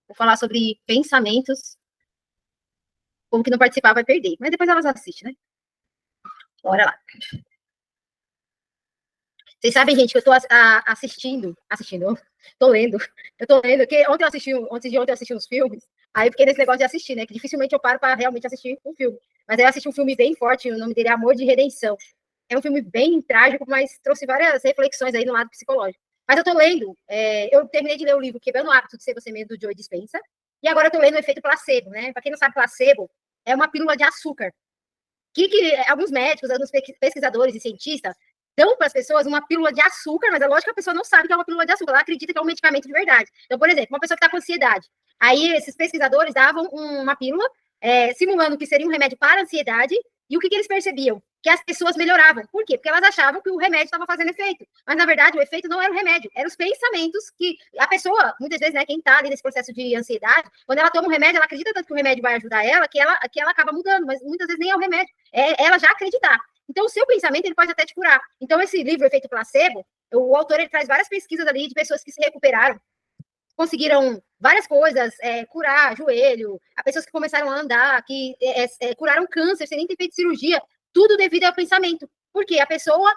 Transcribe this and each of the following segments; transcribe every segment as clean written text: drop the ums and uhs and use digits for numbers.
Vou falar sobre pensamentos. O povo que não participar vai perder. Mas depois elas assistem, né? Bora lá. Vocês sabem, gente, que eu tô assistindo, tô lendo. Eu tô lendo, que antes de ontem eu assisti uns filmes, aí eu fiquei nesse negócio de assistir, né? Que dificilmente eu paro para realmente assistir um filme. Mas aí eu assisti um filme bem forte, o nome dele é Amor de Redenção. É um filme bem trágico, mas trouxe várias reflexões aí no lado psicológico. Mas eu tô lendo, eu terminei de ler o livro Quebrando o Hábito de Ser Você Mesmo, do Joe Dispenza, e agora eu tô lendo o Efeito Placebo, né? Para quem não sabe, placebo é uma pílula de açúcar que alguns médicos, alguns pesquisadores e cientistas dão para as pessoas uma pílula de açúcar, mas é lógico que a pessoa não sabe que é uma pílula de açúcar, ela acredita que é um medicamento de verdade. Então, por exemplo, uma pessoa que está com ansiedade, aí esses pesquisadores davam uma pílula simulando que seria um remédio para a ansiedade, e o que eles percebiam? Que as pessoas melhoravam. Por quê? Porque elas achavam que o remédio estava fazendo efeito. Mas, na verdade, o efeito não era o remédio, eram os pensamentos que a pessoa, muitas vezes, né, quem está ali nesse processo de ansiedade, quando ela toma um remédio, ela acredita tanto que o remédio vai ajudar ela, que ela acaba mudando, mas muitas vezes nem é o remédio, é ela já acreditar. Então, o seu pensamento, ele pode até te curar. Então, esse livro, Efeito Placebo, o autor, ele traz várias pesquisas ali de pessoas que se recuperaram, conseguiram várias coisas, curar joelho, a pessoas que começaram a andar, que curaram câncer sem nem ter feito cirurgia, tudo devido ao pensamento. Porque a pessoa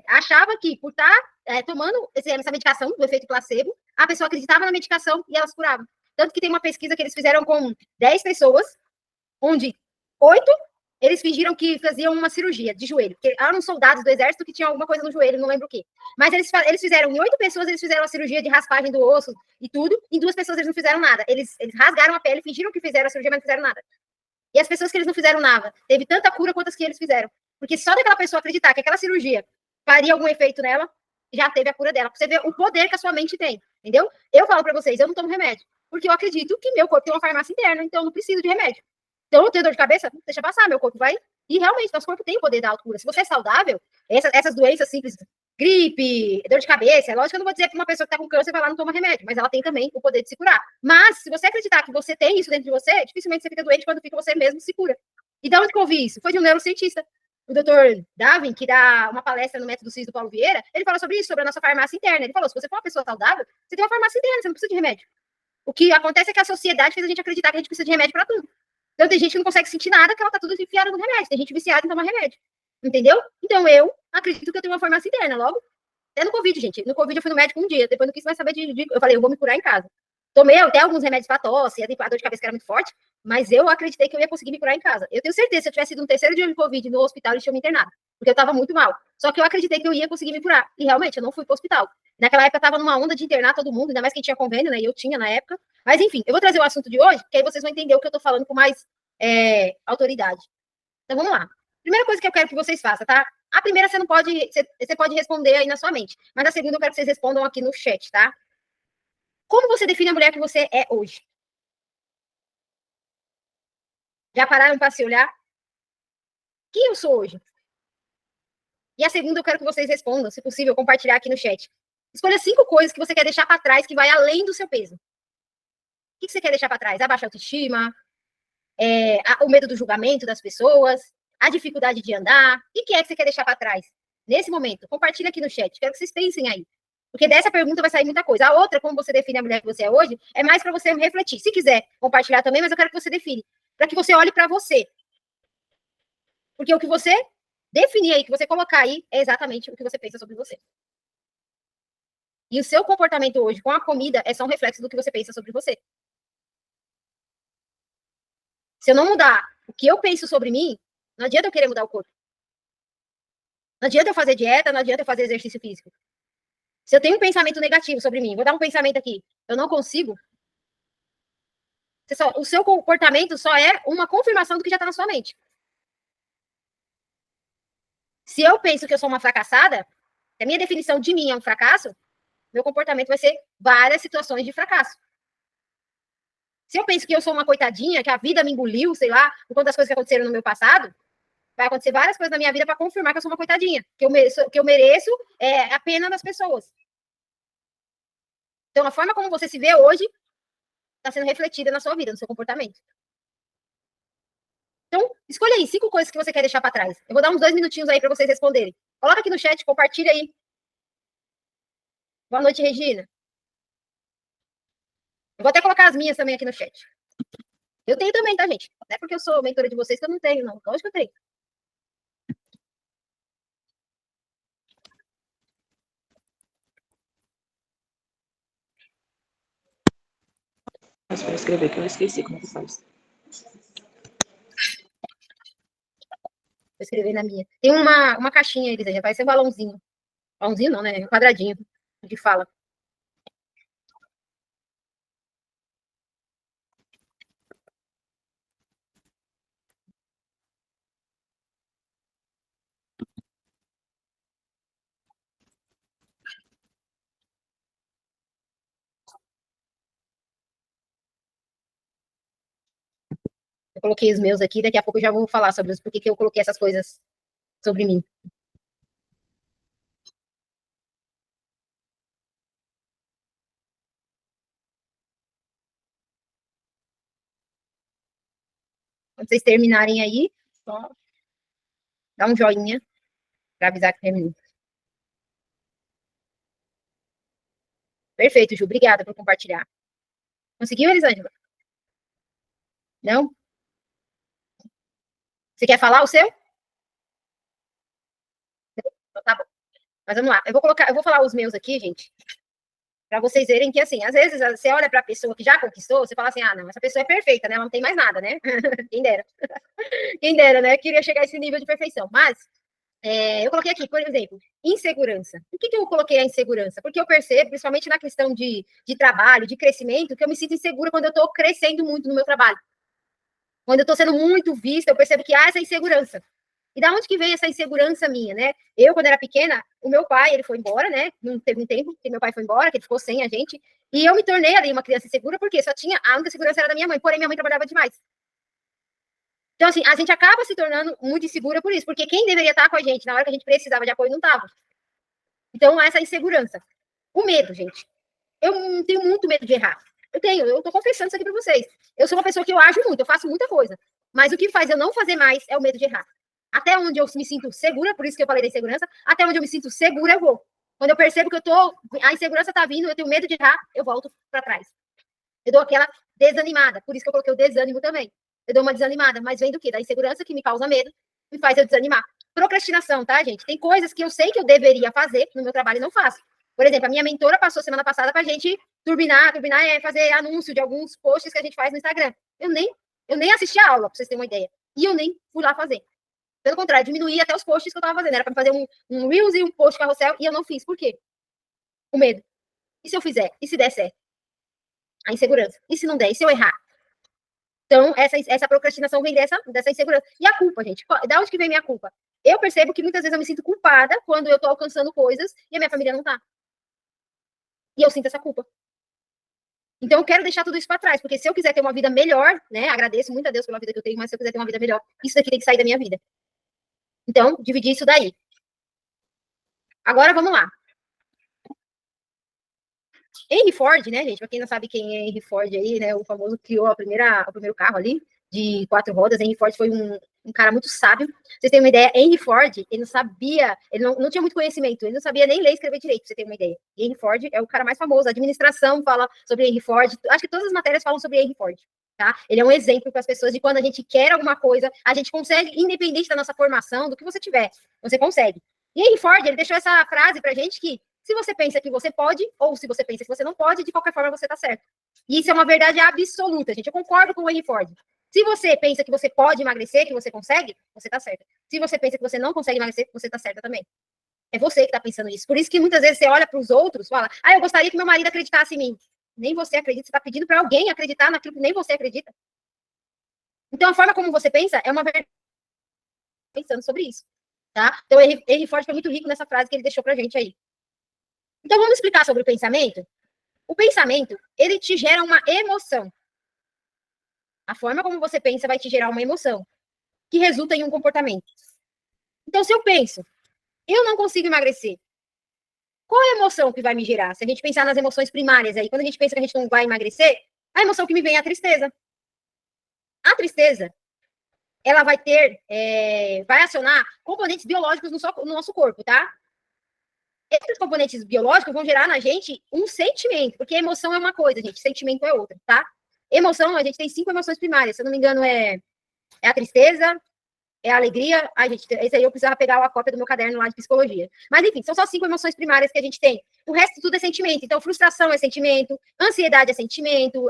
achava que, por estar tomando essa medicação do efeito placebo, a pessoa acreditava na medicação e elas curavam. Tanto que tem uma pesquisa que eles fizeram com 10 pessoas, onde 8 eles fingiram que faziam uma cirurgia de joelho, porque eram soldados do exército que tinham alguma coisa no joelho, não lembro o quê. Mas eles fizeram, em 8 pessoas, eles fizeram a cirurgia de raspagem do osso e tudo, em 2 pessoas eles não fizeram nada. Eles rasgaram a pele, fingiram que fizeram a cirurgia, mas não fizeram nada. E as pessoas que eles não fizeram nada, teve tanta cura quanto as que eles fizeram. Porque só daquela pessoa acreditar que aquela cirurgia faria algum efeito nela, já teve a cura dela. Pra você ver o poder que a sua mente tem, entendeu? Eu falo pra vocês, eu não tomo remédio, porque eu acredito que meu corpo tem uma farmácia interna, então eu não preciso de remédio. Então, eu tenho dor de cabeça, deixa passar, meu corpo vai. E realmente, nosso corpo tem o poder da autocura. Se você é saudável, essas doenças simples, gripe, dor de cabeça, é lógico que eu não vou dizer que uma pessoa que está com câncer vai lá e não toma remédio, mas ela tem também o poder de se curar. Mas, se você acreditar que você tem isso dentro de você, dificilmente você fica doente quando fica você mesmo se cura. E de onde que eu ouvi isso? Foi de um neurocientista. O doutor Darwin, que dá uma palestra no Método CIS do Paulo Vieira, ele fala sobre isso, sobre a nossa farmácia interna. Ele falou, se você for uma pessoa saudável, você tem uma farmácia interna, você não precisa de remédio. O que acontece é que a sociedade fez a gente acreditar que a gente precisa de remédio para tudo. Então, tem gente que não consegue sentir nada, que ela tá tudo enfiada no remédio. Tem gente viciada em tomar remédio. Entendeu? Então, eu acredito que eu tenho uma farmácia interna, logo. Até no Covid, gente. No Covid, eu fui no médico um dia. Depois, não quis mais saber de. Eu falei, eu vou me curar em casa. Tomei até alguns remédios pra tosse, a dor de cabeça que era muito forte, mas eu acreditei que eu ia conseguir me curar em casa. Eu tenho certeza, se eu tivesse ido no terceiro dia de Covid no hospital, eles tinham me internado. Porque eu tava muito mal. Só que eu acreditei que eu ia conseguir me curar. E realmente, eu não fui pro hospital. Naquela época, eu tava numa onda de internar todo mundo, ainda mais quem tinha convênio, né? E eu tinha na época. Mas, enfim, eu vou trazer o assunto de hoje, que aí vocês vão entender o que eu tô falando com mais autoridade. Então, vamos lá. Primeira coisa que eu quero que vocês façam, tá? A primeira você não pode, você pode responder aí na sua mente, mas a segunda eu quero que vocês respondam aqui no chat, tá? Como você define a mulher que você é hoje? Já pararam para se olhar? Quem eu sou hoje? E a segunda eu quero que vocês respondam, se possível, compartilhar aqui no chat. Escolha 5 coisas que você quer deixar para trás que vai além do seu peso. O que você quer deixar para trás? A baixa autoestima, o medo do julgamento das pessoas, a dificuldade de andar. O que é que você quer deixar para trás? Nesse momento, compartilha aqui no chat. Quero que vocês pensem aí. Porque dessa pergunta vai sair muita coisa. A outra, como você define a mulher que você é hoje, é mais para você refletir. Se quiser compartilhar também, mas eu quero que você define. Para que você olhe para você. Porque o que você definir aí, que você colocar aí, é exatamente o que você pensa sobre você. E o seu comportamento hoje com a comida é só um reflexo do que você pensa sobre você. Se eu não mudar o que eu penso sobre mim, não adianta eu querer mudar o corpo. Não adianta eu fazer dieta, não adianta eu fazer exercício físico. Se eu tenho um pensamento negativo sobre mim, vou dar um pensamento aqui, eu não consigo. O seu comportamento só é uma confirmação do que já está na sua mente. Se eu penso que eu sou uma fracassada, se a minha definição de mim é um fracasso, meu comportamento vai ser várias situações de fracasso. Se eu penso que eu sou uma coitadinha, que a vida me engoliu, sei lá, por conta das coisas que aconteceram no meu passado, vai acontecer várias coisas na minha vida para confirmar que eu sou uma coitadinha, que eu mereço a pena das pessoas. Então, a forma como você se vê hoje está sendo refletida na sua vida, no seu comportamento. Então, escolha aí 5 coisas que você quer deixar para trás. Eu vou dar uns 2 minutinhos aí para vocês responderem. Coloca aqui no chat, compartilha aí. Boa noite, Regina. Eu vou até colocar as minhas também aqui no chat. Eu tenho também, tá, gente? Não é porque eu sou mentora de vocês que eu não tenho, não. Lógico que eu tenho. Mas para escrever, que eu esqueci como que faz. Vou escrever na minha. Tem uma caixinha aí, Elisângela, vai ser um balãozinho. Balãozinho não, né? Um quadradinho de fala. Eu coloquei os meus aqui, daqui a pouco eu já vou falar sobre os porquê que eu coloquei essas coisas sobre mim. Quando vocês terminarem aí, só dá um joinha para avisar que terminou. Perfeito, Ju. Obrigada por compartilhar. Conseguiu, Elisângela? Não? Você quer falar o seu? Então, tá bom. Mas vamos lá. Eu vou falar os meus aqui, gente, para vocês verem que, assim, às vezes você olha para a pessoa que já conquistou, você fala assim, ah, não, essa pessoa é perfeita, né? Ela não tem mais nada, né? Quem dera. Quem dera, né? Queria chegar a esse nível de perfeição. Mas eu coloquei aqui, por exemplo, insegurança. Por que eu coloquei a insegurança? Porque eu percebo, principalmente na questão de trabalho, de crescimento, que eu me sinto insegura quando eu estou crescendo muito no meu trabalho. Quando eu estou sendo muito vista, eu percebo que há essa insegurança. E da onde que vem essa insegurança minha, né? Eu, quando era pequena, o meu pai, ele foi embora, né? Não teve um tempo que meu pai foi embora, que ele ficou sem a gente. E eu me tornei ali uma criança insegura, porque só tinha, a única segurança era da minha mãe, porém minha mãe trabalhava demais. Então, assim, a gente acaba se tornando muito insegura por isso, porque quem deveria estar com a gente na hora que a gente precisava de apoio não estava. Então, essa insegurança. O medo, gente. Eu tenho muito medo de errar. Eu tô confessando isso aqui para vocês. Eu sou uma pessoa que eu ajo muito, eu faço muita coisa. Mas o que faz eu não fazer mais é o medo de errar. Até onde eu me sinto segura, por isso que eu falei da insegurança, até onde eu me sinto segura, eu vou. Quando eu percebo que a insegurança tá vindo, eu tenho medo de errar, eu volto para trás. Eu dou aquela desanimada, por isso que eu coloquei o desânimo também. Eu dou uma desanimada, mas vem do quê? Da insegurança que me causa medo, me faz eu desanimar. Procrastinação, tá, gente? Tem coisas que eu sei que eu deveria fazer no meu trabalho e não faço. Por exemplo, a minha mentora passou semana passada pra gente turbinar é fazer anúncio de alguns posts que a gente faz no Instagram. Eu nem assisti a aula, pra vocês terem uma ideia. E eu nem fui lá fazer. Pelo contrário, diminuí até os posts que eu tava fazendo. Era pra fazer um Reels e um post carrossel e eu não fiz. Por quê? O medo. E se eu fizer? E se der certo? A insegurança. E se não der? E se eu errar? Então, essa procrastinação vem dessa insegurança. E a culpa, gente? Da onde que vem minha culpa? Eu percebo que muitas vezes eu me sinto culpada quando eu tô alcançando coisas e a minha família não tá. E eu sinto essa culpa. Então, eu quero deixar tudo isso para trás, porque se eu quiser ter uma vida melhor, né? Agradeço muito a Deus pela vida que eu tenho, mas se eu quiser ter uma vida melhor, isso daqui tem que sair da minha vida. Então, dividir isso daí. Agora, vamos lá. Henry Ford, né, gente? Para quem não sabe quem é Henry Ford aí, né? O famoso criou o primeiro carro ali de 4 rodas. Henry Ford foi um cara muito sábio. Vocês têm uma ideia? Henry Ford, ele não sabia, ele não tinha muito conhecimento, ele não sabia nem ler e escrever direito, pra você ter uma ideia. E Henry Ford é o cara mais famoso. A administração fala sobre Henry Ford. Acho que todas as matérias falam sobre Henry Ford. Tá? Ele é um exemplo para as pessoas de quando a gente quer alguma coisa, a gente consegue, independente da nossa formação, do que você tiver, você consegue. E Henry Ford, ele deixou essa frase pra gente que se você pensa que você pode, ou se você pensa que você não pode, de qualquer forma você está certo. E isso é uma verdade absoluta, gente. Eu concordo com o Henry Ford. Se você pensa que você pode emagrecer, que você consegue, você está certa. Se você pensa que você não consegue emagrecer, você está certa também. É você que está pensando isso. Por isso que muitas vezes você olha para os outros e fala, eu gostaria que meu marido acreditasse em mim. Nem você acredita, você está pedindo para alguém acreditar naquilo que nem você acredita. Então, a forma como você pensa é uma verdade pensando sobre isso. Tá? Então, Henry Ford foi muito rico nessa frase que ele deixou para a gente aí. Então, vamos explicar sobre o pensamento? O pensamento, ele te gera uma emoção. A forma como você pensa vai te gerar uma emoção, que resulta em um comportamento. Então, se eu penso, eu não consigo emagrecer, qual é a emoção que vai me gerar? Se a gente pensar nas emoções primárias aí, quando a gente pensa que a gente não vai emagrecer, a emoção que me vem é a tristeza. A tristeza, ela vai vai acionar componentes biológicos no nosso corpo, tá? esses componentes biológicos vão gerar na gente um sentimento, porque emoção é uma coisa, gente, sentimento é outra, tá? Emoção, a gente tem 5 emoções primárias, se eu não me engano, é a tristeza, é a alegria. Ai, gente, esse aí eu precisava pegar a cópia do meu caderno lá de psicologia. Mas, enfim, são só 5 emoções primárias que a gente tem. O resto tudo é sentimento. Então, frustração é sentimento, ansiedade é sentimento,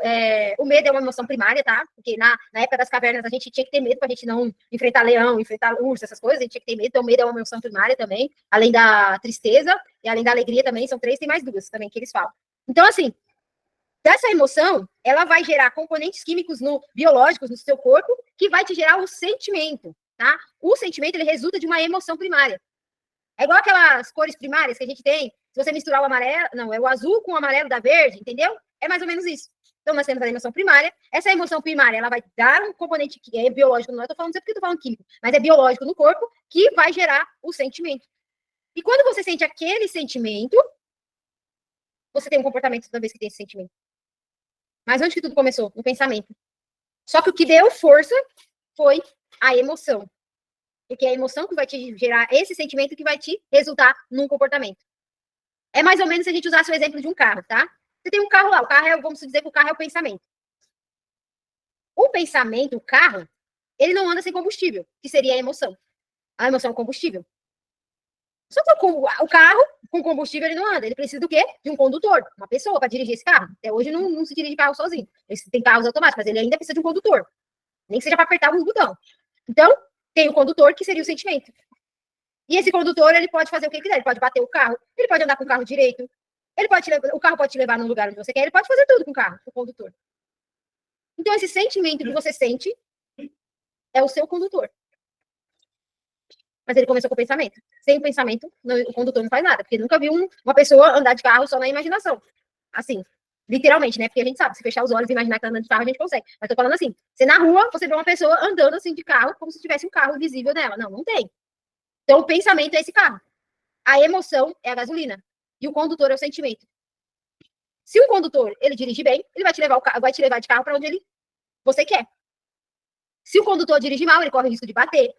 o medo é uma emoção primária, tá? Porque na época das cavernas a gente tinha que ter medo pra gente não enfrentar leão, enfrentar urso, essas coisas, a gente tinha que ter medo. Então, o medo é uma emoção primária também, além da tristeza e além da alegria também, são 3, tem mais 2 também que eles falam. Então, assim, dessa emoção, ela vai gerar componentes químicos biológicos no seu corpo que vai te gerar o sentimento, tá? O sentimento, ele resulta de uma emoção primária. É igual aquelas cores primárias que a gente tem. Se você misturar o amarelo, não, é o azul com o amarelo da verde, entendeu? É mais ou menos isso. Então, nós temos a emoção primária. Essa emoção primária, ela vai dar um componente que é biológico, não estou falando porque eu estou falando químico, mas é biológico no corpo, que vai gerar o sentimento. E quando você sente aquele sentimento, você tem um comportamento toda vez que tem esse sentimento. Mas onde que tudo começou? No pensamento. Só que o que deu força foi a emoção. Porque é a emoção que vai te gerar esse sentimento que vai te resultar num comportamento. É mais ou menos se a gente usasse o exemplo de um carro, tá? Você tem um carro lá, o carro é, vamos dizer que o carro é o pensamento. O pensamento, o carro, ele não anda sem combustível, que seria a emoção. A emoção é o combustível. Só que o carro, com combustível, ele não anda. Ele precisa do quê? De um condutor, uma pessoa para dirigir esse carro. Até hoje não se dirige carro sozinho. Tem carros automáticos, mas ele ainda precisa de um condutor. Nem que seja para apertar um botão. Então, tem o condutor, que seria o sentimento. E esse condutor, ele pode fazer o que ele quiser. Ele pode bater o carro, ele pode andar com o carro direito, o carro pode te levar no lugar onde você quer, ele pode fazer tudo com o carro, com o condutor. Então, esse sentimento que você sente é o seu condutor. Mas ele começou com o pensamento. Sem o pensamento, o condutor não faz nada, porque nunca viu uma pessoa andar de carro só na imaginação. Assim, literalmente, né? Porque a gente sabe, se fechar os olhos e imaginar que tá andando de carro, a gente consegue. Mas tô falando assim, você na rua, você vê uma pessoa andando assim de carro, como se tivesse um carro visível nela. Não tem. Então, o pensamento é esse carro. A emoção é a gasolina. E o condutor é o sentimento. Se o condutor, ele dirige bem, ele vai te levar de carro para onde você quer. Se o condutor dirige mal, ele corre o risco de bater,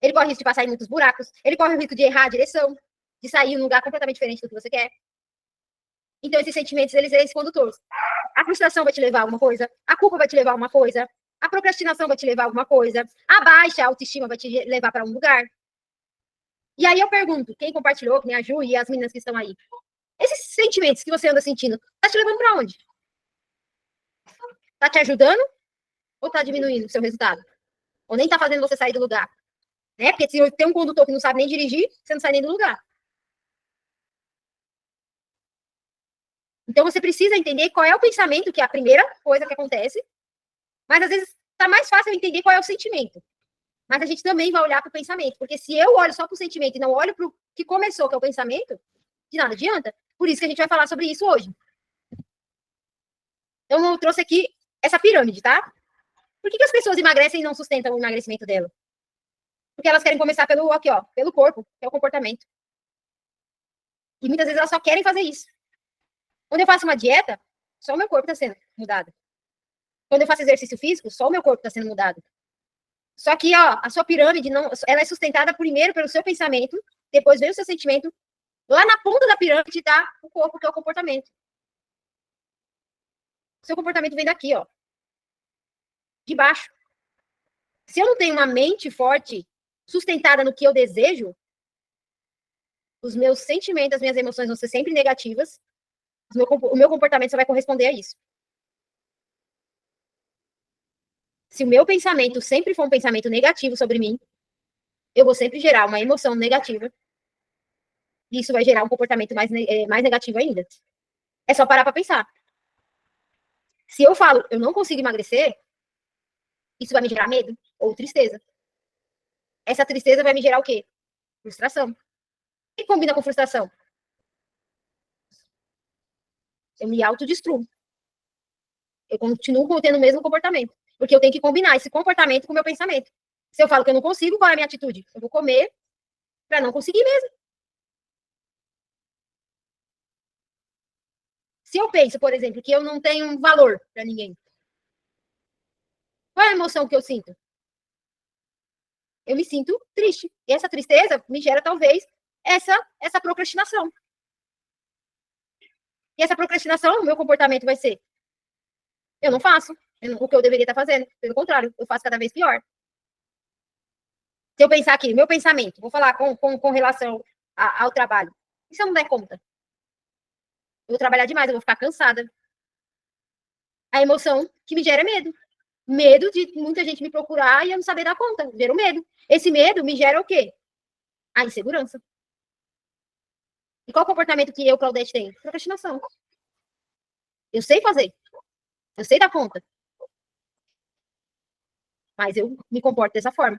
ele corre o risco de passar em muitos buracos, ele corre o risco de errar a direção, de sair em um lugar completamente diferente do que você quer. Então, esses sentimentos, eles são esses condutores. A frustração vai te levar a alguma coisa, a culpa vai te levar a uma coisa, a procrastinação vai te levar a alguma coisa, a baixa autoestima vai te levar para um lugar. E aí eu pergunto, quem compartilhou, que nem a Ju e as meninas que estão aí, esses sentimentos que você anda sentindo, tá te levando para onde? Tá te ajudando ou tá diminuindo o seu resultado? Ou nem tá fazendo você sair do lugar? Né? Porque se tem um condutor que não sabe nem dirigir, você não sai nem do lugar. Então você precisa entender qual é o pensamento, que é a primeira coisa que acontece, mas às vezes tá mais fácil entender qual é o sentimento. Mas a gente também vai olhar para o pensamento, porque se eu olho só para o sentimento e não olho para o que começou, que é o pensamento, de nada adianta. Por isso que a gente vai falar sobre isso hoje. Então, eu trouxe aqui essa pirâmide, tá? Por que as pessoas emagrecem e não sustentam o emagrecimento dela? Porque elas querem começar pelo corpo, que é o comportamento. E muitas vezes elas só querem fazer isso. Quando eu faço uma dieta, só o meu corpo está sendo mudado. Quando eu faço exercício físico, só o meu corpo está sendo mudado. Só que, a sua pirâmide, ela é sustentada primeiro pelo seu pensamento, depois vem o seu sentimento, lá na ponta da pirâmide está o corpo, que é o comportamento. O seu comportamento vem daqui, de baixo. Se eu não tenho uma mente forte, sustentada no que eu desejo, os meus sentimentos, as minhas emoções vão ser sempre negativas, o meu comportamento só vai corresponder a isso. Se o meu pensamento sempre for um pensamento negativo sobre mim, eu vou sempre gerar uma emoção negativa. E isso vai gerar um comportamento mais negativo ainda. É só parar para pensar. Se eu falo, eu não consigo emagrecer, isso vai me gerar medo ou tristeza. Essa tristeza vai me gerar o quê? Frustração. O que combina com frustração? Eu me autodestruo. Eu continuo tendo o mesmo comportamento. Porque eu tenho que combinar esse comportamento com o meu pensamento. Se eu falo que eu não consigo, qual é a minha atitude? Eu vou comer para não conseguir mesmo. Se eu penso, por exemplo, que eu não tenho valor para ninguém, qual é a emoção que eu sinto? Eu me sinto triste. E essa tristeza me gera, talvez, essa procrastinação. E essa procrastinação, o meu comportamento vai ser: eu não faço o que eu deveria estar fazendo. Pelo contrário, eu faço cada vez pior. Se eu pensar aqui, meu pensamento, vou falar com relação ao trabalho. E se eu não der conta? Eu vou trabalhar demais, eu vou ficar cansada. A emoção que me gera medo. Medo de muita gente me procurar e eu não saber dar conta. Gera o medo. Esse medo me gera o quê? A insegurança. E qual o comportamento que eu, Claudete, tenho? Procrastinação. Eu sei fazer. Eu sei dar conta. Mas eu me comporto dessa forma.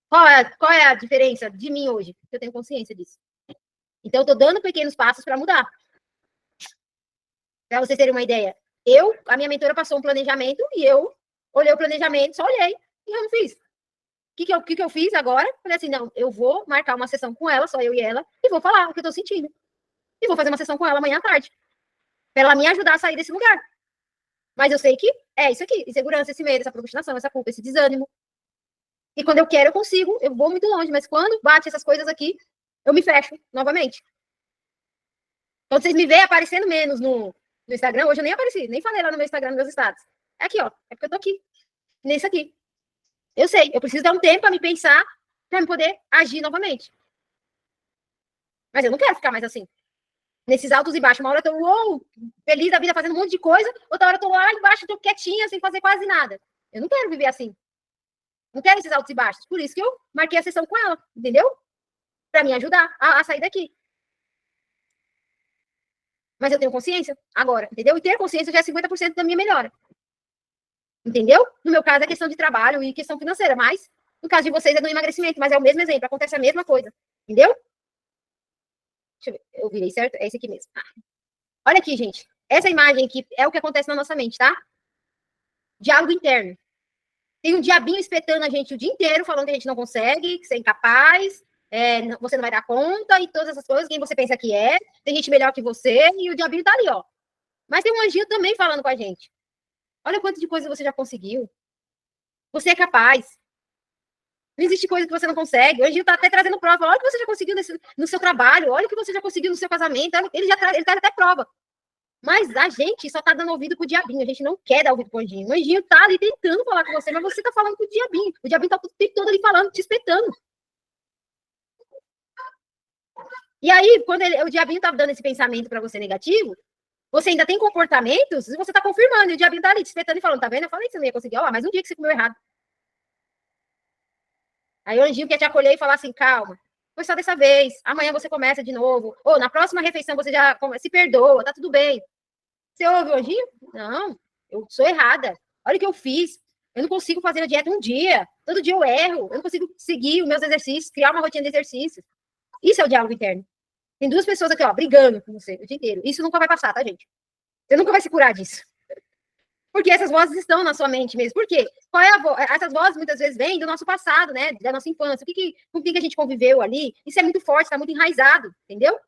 Qual é a diferença de mim hoje? Eu tenho consciência disso. Então, eu tô dando pequenos passos para mudar. Para vocês terem uma ideia. A minha mentora passou um planejamento e eu olhei o planejamento, só olhei e eu não fiz. O que eu fiz agora? Falei assim, não, eu vou marcar uma sessão com ela, só eu e ela, e vou falar o que eu tô sentindo. E vou fazer uma sessão com ela amanhã à tarde. Pra ela me ajudar a sair desse lugar. Mas eu sei que é isso aqui, insegurança, esse medo, essa procrastinação, essa culpa, esse desânimo. E quando eu quero, eu consigo, eu vou muito longe, mas quando bate essas coisas aqui, eu me fecho novamente. Quando vocês me veem aparecendo menos no Instagram, hoje eu nem apareci, nem falei lá no meu Instagram, nos meus status. É aqui, ó, é porque eu tô aqui, nesse aqui. Eu sei, eu preciso dar um tempo para me pensar, para me poder agir novamente. Mas eu não quero ficar mais assim. Nesses altos e baixos. Uma hora eu tô feliz da vida fazendo um monte de coisa, outra hora eu tô lá embaixo, tô quietinha, sem fazer quase nada. Eu não quero viver assim. Não quero esses altos e baixos. Por isso que eu marquei a sessão com ela, entendeu? Para me ajudar a sair daqui. Mas eu tenho consciência agora, entendeu? E ter consciência já é 50% da minha melhora. Entendeu? No meu caso é questão de trabalho e questão financeira, mas no caso de vocês é do emagrecimento, mas é o mesmo exemplo, acontece a mesma coisa. Entendeu? Deixa eu ver, eu virei certo? É esse aqui mesmo. Olha aqui, gente. Essa imagem aqui é o que acontece na nossa mente, tá? Diálogo interno. Tem um diabinho espetando a gente o dia inteiro, falando que a gente não consegue, que você é incapaz, você não vai dar conta e todas essas coisas, quem você pensa que é, tem gente melhor que você, e o diabinho tá ali, ó. Mas tem um anjinho também falando com a gente. Olha quanto de coisa você já conseguiu. Você é capaz. Não existe coisa que você não consegue. O anjinho tá até trazendo prova. Olha o que você já conseguiu no seu trabalho, olha o que você já conseguiu no seu casamento. Ele traz até prova. Mas a gente só tá dando ouvido pro diabinho. A gente não quer dar ouvido pro anjinho. O anjinho tá ali tentando falar com você, mas você tá falando com o diabinho. O diabinho tá o tempo todo ali falando, te espetando. E aí, quando o diabinho tá dando esse pensamento para você negativo, você ainda tem comportamentos, você tá confirmando. E o diabinho tá ali te espetando e falando, tá vendo? Eu falei que você não ia conseguir. Olha lá, mais um dia que você comeu errado. Aí o anjinho quer te acolher e falar assim, calma. Foi só dessa vez. Amanhã você começa de novo. Ou na próxima refeição você já se perdoa, tá tudo bem. Você ouve o anjinho? Não, eu sou errada. Olha o que eu fiz. Eu não consigo fazer a dieta um dia. Todo dia eu erro. Eu não consigo seguir os meus exercícios, criar uma rotina de exercícios. Isso é o diálogo interno. Tem duas pessoas aqui, ó, brigando com você o dia inteiro. Isso nunca vai passar, tá, gente? Você nunca vai se curar disso. Porque essas vozes estão na sua mente mesmo. Por quê? Qual é a voz? Essas vozes muitas vezes vêm do nosso passado, né? Da nossa infância. Com o que a gente conviveu ali? Isso é muito forte, está muito enraizado, entendeu?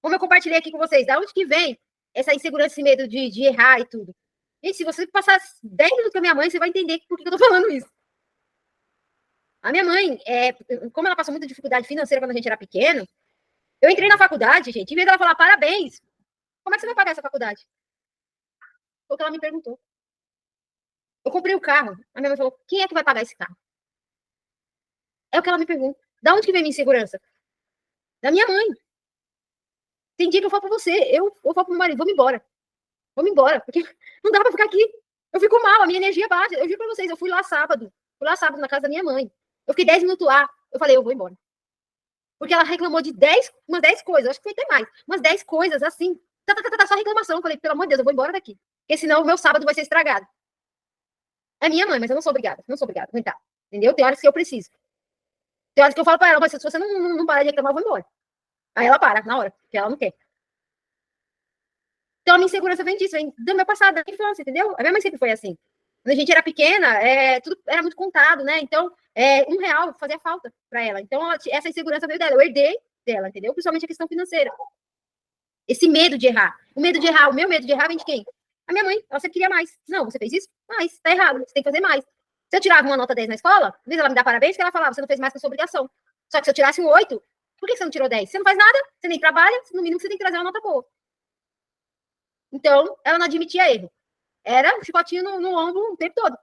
Como eu compartilhei aqui com vocês, da onde que vem essa insegurança, esse medo de errar e tudo? Gente, se você passar 10 minutos com a minha mãe, você vai entender por que eu tô falando isso. A minha mãe, como ela passou muita dificuldade financeira quando a gente era pequeno, eu entrei na faculdade, gente, em vez dela falar parabéns, como é que você vai pagar essa faculdade? Foi o que ela me perguntou. Eu comprei o carro. A minha mãe falou, quem é que vai pagar esse carro? É o que ela me pergunta. Da onde que vem minha insegurança? Da minha mãe. Tem dia que eu falo pra você, eu falo pro meu marido, vamos embora, porque não dá pra ficar aqui. Eu fico mal, a minha energia baixa. Eu digo pra vocês, eu fui lá sábado na casa da minha mãe. Eu fiquei 10 minutos lá, eu falei, eu vou embora. Porque ela reclamou de umas 10 coisas, acho que foi até mais, umas 10 coisas assim, só reclamação. Eu falei, pelo amor de Deus, eu vou embora daqui, porque senão o meu sábado vai ser estragado. É minha mãe, mas eu não sou obrigada, a aguentar, entendeu? Tem horas que eu preciso. Tem horas que eu falo pra ela, mas se você não parar de reclamar, eu vou embora. Aí ela para, na hora, porque ela não quer. Então a minha insegurança vem disso, vem do meu passado, da infância, entendeu? A minha mãe sempre foi assim. Quando a gente era pequena, tudo era muito contado, né? Então, R$ 1 fazia falta para ela. Então, essa insegurança veio dela. Eu herdei dela, entendeu? Principalmente a questão financeira. Esse medo de errar. O meu medo de errar vem de quem? A minha mãe. Ela sempre queria mais. Não, você fez isso? Mais. Tá errado. Você tem que fazer mais. Se eu tirava uma nota 10 na escola, às vezes ela me dá parabéns, que ela falava, você não fez mais que a sua obrigação. Só que se eu tirasse um 8, Por que você não tirou 10? Você não faz nada, você nem trabalha, no mínimo você tem que trazer uma nota boa. Então, ela não admitia erro. Era um chicotinho no ombro o tempo todo.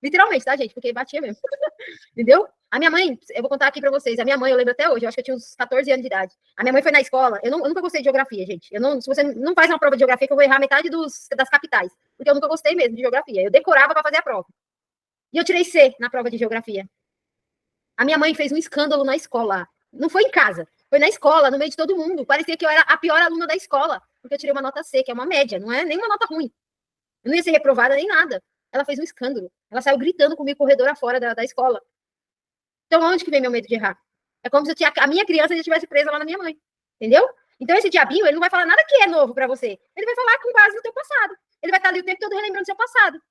Literalmente, tá, gente? Porque batia mesmo. Entendeu? A minha mãe, eu vou contar aqui pra vocês. A minha mãe, eu lembro até hoje, eu acho que eu tinha uns 14 anos de idade. A minha mãe foi na escola. Eu nunca gostei de geografia, gente. Se você não faz uma prova de geografia, que eu vou errar metade das capitais. Porque eu nunca gostei mesmo de geografia. Eu decorava pra fazer a prova. E eu tirei C na prova de geografia. A minha mãe fez um escândalo na escola. Não foi em casa, foi na escola, no meio de todo mundo. Parecia que eu era a pior aluna da escola, porque eu tirei uma nota C, que é uma média, não é nem uma nota ruim. Eu não ia ser reprovada nem nada. Ela fez um escândalo. Ela saiu gritando comigo corredor afora da escola. Então, onde que vem meu medo de errar? É como se a minha criança já estivesse presa lá na minha mãe. Entendeu? Então, esse diabinho, ele não vai falar nada que é novo pra você. Ele vai falar com base no teu passado. Ele vai estar ali o tempo todo relembrando o seu passado.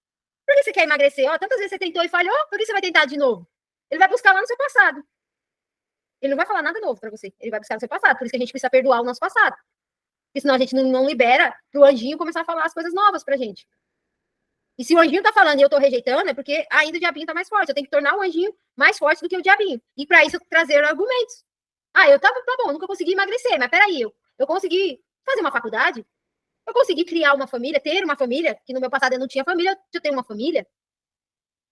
Por que você quer emagrecer? Ó, tantas vezes você tentou e falhou, por que você vai tentar de novo? Ele vai buscar lá no seu passado. Ele não vai falar nada novo pra você. Ele vai buscar no seu passado. Por isso que a gente precisa perdoar o nosso passado. Porque senão a gente não libera pro anjinho começar a falar as coisas novas pra gente. E se o anjinho tá falando e eu tô rejeitando, é porque ainda o diabinho tá mais forte. Eu tenho que tornar o anjinho mais forte do que o diabinho. E pra isso, trazer argumentos. Eu tava, tá bom, nunca consegui emagrecer, mas peraí, eu consegui fazer uma faculdade, eu consegui criar uma família, ter uma família, que no meu passado eu não tinha família, eu tenho uma família.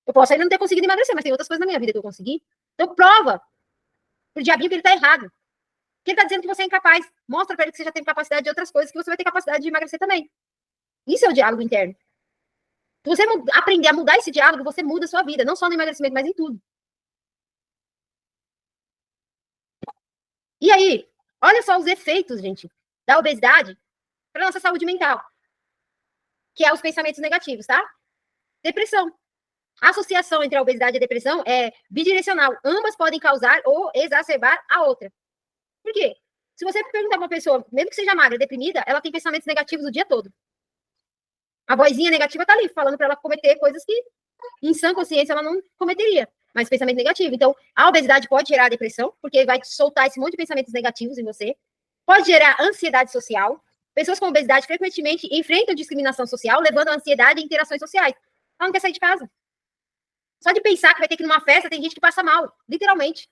Eu posso ainda não ter conseguido emagrecer, mas tem outras coisas na minha vida que eu consegui. Então, prova pro diabinho que ele tá errado. Que ele tá dizendo que você é incapaz. Mostra pra ele que você já tem capacidade de outras coisas, que você vai ter capacidade de emagrecer também. Isso é o diálogo interno. Se você aprender a mudar esse diálogo, você muda a sua vida, não só no emagrecimento, mas em tudo. E aí, olha só os efeitos, gente, da obesidade para nossa saúde mental, que é os pensamentos negativos, tá? Depressão. A associação entre a obesidade e a depressão é bidirecional. Ambas podem causar ou exacerbar a outra. Por quê? Se você perguntar para uma pessoa, mesmo que seja magra, deprimida, ela tem pensamentos negativos o dia todo. A vozinha negativa tá ali, falando para ela cometer coisas que, em sã consciência, ela não cometeria. Mas pensamento negativo. Então, a obesidade pode gerar depressão, porque vai soltar esse monte de pensamentos negativos em você. Pode gerar ansiedade social. Pessoas com obesidade frequentemente enfrentam discriminação social, levando a ansiedade e interações sociais. Ela não quer sair de casa. Só de pensar que vai ter que ir numa festa, tem gente que passa mal, literalmente.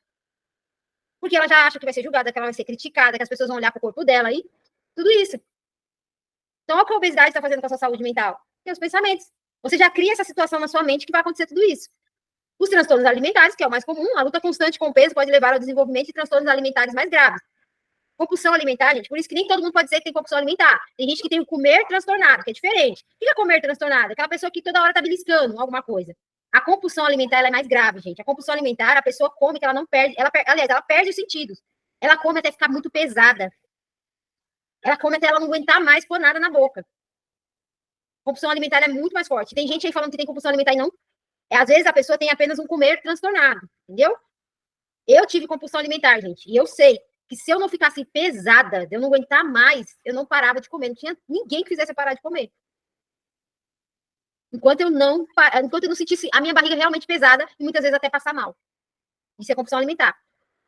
Porque ela já acha que vai ser julgada, que ela vai ser criticada, que as pessoas vão olhar para o corpo dela e tudo isso. Então, olha o que a obesidade está fazendo com a sua saúde mental. Tem os pensamentos. Você já cria essa situação na sua mente que vai acontecer tudo isso. Os transtornos alimentares, que é o mais comum, a luta constante com o peso pode levar ao desenvolvimento de transtornos alimentares mais graves. Compulsão alimentar, gente, por isso que nem todo mundo pode dizer que tem compulsão alimentar. Tem gente que tem o comer transtornado, que é diferente. O que é comer transtornado? Aquela pessoa que toda hora tá beliscando alguma coisa. A compulsão alimentar ela é mais grave, gente. A compulsão alimentar, a pessoa come que ela não perde, aliás, ela perde os sentidos. Ela come até ficar muito pesada. Ela come até ela não aguentar mais pôr nada na boca. Compulsão alimentar é muito mais forte. Tem gente aí falando que tem compulsão alimentar e não. Às vezes a pessoa tem apenas um comer transtornado, entendeu? Eu tive compulsão alimentar, gente, e eu sei que se eu não ficasse pesada, de eu não aguentar mais, eu não parava de comer. Não tinha ninguém que fizesse eu parar de comer. Enquanto eu não sentisse a minha barriga realmente pesada e muitas vezes até passar mal. Isso é compulsão alimentar.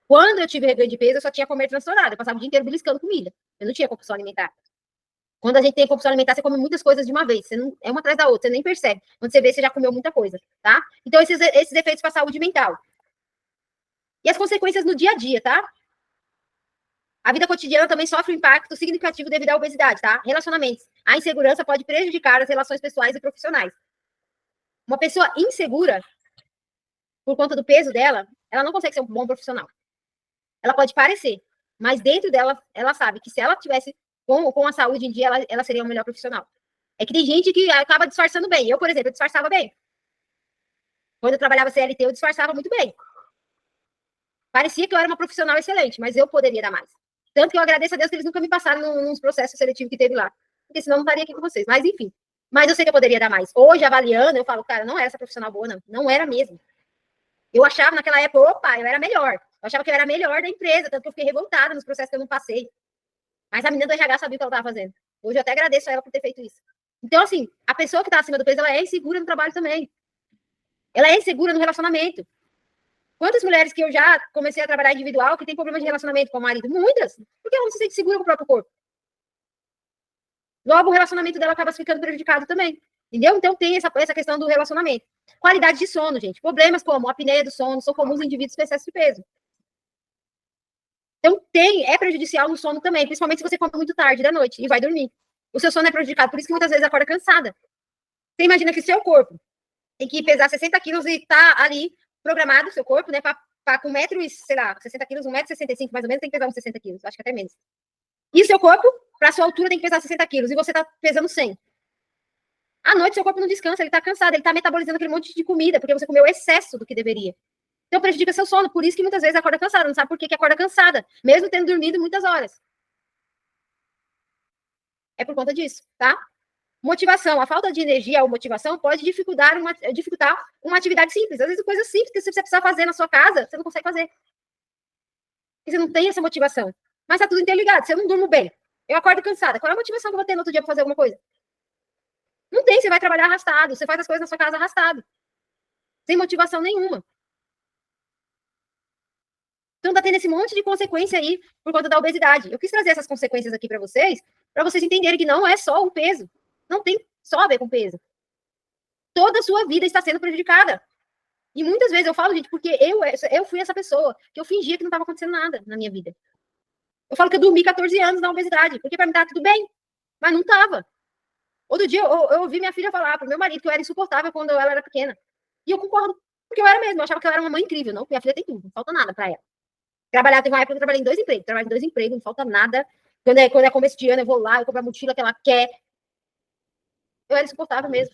Quando eu tive reganho de peso, eu só tinha comer transtornado. Eu passava o dia inteiro beliscando comida. Eu não tinha compulsão alimentar. Quando a gente tem compulsão alimentar, você come muitas coisas de uma vez. Você não, é uma atrás da outra, você nem percebe. Quando você vê, você já comeu muita coisa, tá? Então, esses efeitos para a saúde mental. E as consequências no dia a dia, tá? A vida cotidiana também sofre um impacto significativo devido à obesidade, tá? Relacionamentos. A insegurança pode prejudicar as relações pessoais e profissionais. Uma pessoa insegura, por conta do peso dela, ela não consegue ser um bom profissional. Ela pode parecer, mas dentro dela, ela sabe que se ela tivesse com a saúde em dia, ela seria uma melhor profissional. É que tem gente que acaba disfarçando bem. Eu, por exemplo, eu disfarçava bem. Quando eu trabalhava CLT, eu disfarçava muito bem. Parecia que eu era uma profissional excelente, mas eu poderia dar mais. Tanto que eu agradeço a Deus que eles nunca me passaram nos processos seletivos que teve lá. Porque senão eu não estaria aqui com vocês. Mas, enfim. Mas eu sei que eu poderia dar mais. Hoje, avaliando, eu falo, cara, não era essa profissional boa, não. Não era mesmo. Eu achava naquela época, opa, eu era melhor. Eu achava que eu era melhor da empresa, tanto que eu fiquei revoltada nos processos que eu não passei. Mas a menina do RH sabia o que ela estava fazendo. Hoje eu até agradeço a ela por ter feito isso. Então, assim, a pessoa que está acima do peso, ela é insegura no trabalho também. Ela é insegura no relacionamento. Quantas mulheres que eu já comecei a trabalhar individual que tem problemas de relacionamento com o marido? Muitas. Porque ela não se sente segura com o próprio corpo. Logo, o relacionamento dela acaba ficando prejudicado também. Entendeu? Então, tem essa questão do relacionamento. Qualidade de sono, gente. Problemas como a apneia do sono são comuns em indivíduos com excesso de peso. Então, é prejudicial no sono também, principalmente se você come muito tarde da noite e vai dormir. O seu sono é prejudicado, por isso que muitas vezes acorda cansada. Você imagina que o seu corpo tem que pesar 60 quilos e tá ali programado o seu corpo, né, para com metros, sei lá, 60 quilos, 1,65 m mais ou menos, tem que pesar uns 60 quilos, acho que até menos. E o seu corpo, para sua altura, tem que pesar 60 quilos, e você tá pesando 100. À noite, seu corpo não descansa, ele tá cansado, ele tá metabolizando aquele monte de comida, porque você comeu excesso do que deveria. Então, prejudica seu sono, por isso que muitas vezes acorda cansada, não sabe por que acorda cansada, mesmo tendo dormido muitas horas. É por conta disso, tá? Motivação. A falta de energia ou motivação pode dificultar uma atividade simples. Às vezes, coisas simples que você precisa fazer na sua casa, você não consegue fazer. Porque você não tem essa motivação. Mas tá tudo interligado. Se eu não durmo bem, eu acordo cansada. Qual é a motivação que eu vou ter no outro dia para fazer alguma coisa? Não tem. Você vai trabalhar arrastado. Você faz as coisas na sua casa arrastado. Sem motivação nenhuma. Então, tá tendo esse monte de consequência aí por conta da obesidade. Eu quis trazer essas consequências aqui para vocês entenderem que não é só o peso. Não tem só a ver com peso. Toda a sua vida está sendo prejudicada. E muitas vezes eu falo, gente, porque eu fui essa pessoa que eu fingia que não estava acontecendo nada na minha vida. Eu falo que eu dormi 14 anos na obesidade, porque para mim estava tudo bem, mas não estava. Outro dia eu ouvi minha filha falar pro meu marido que eu era insuportável quando ela era pequena. E eu concordo, porque eu era mesmo, eu achava que ela era uma mãe incrível, não? Minha filha tem tudo, não falta nada para ela. Teve uma época que eu trabalhei em 2 empregos, não falta nada. Quando é começo de ano, eu vou lá, eu compro a mochila que ela quer. Eu era insuportável mesmo.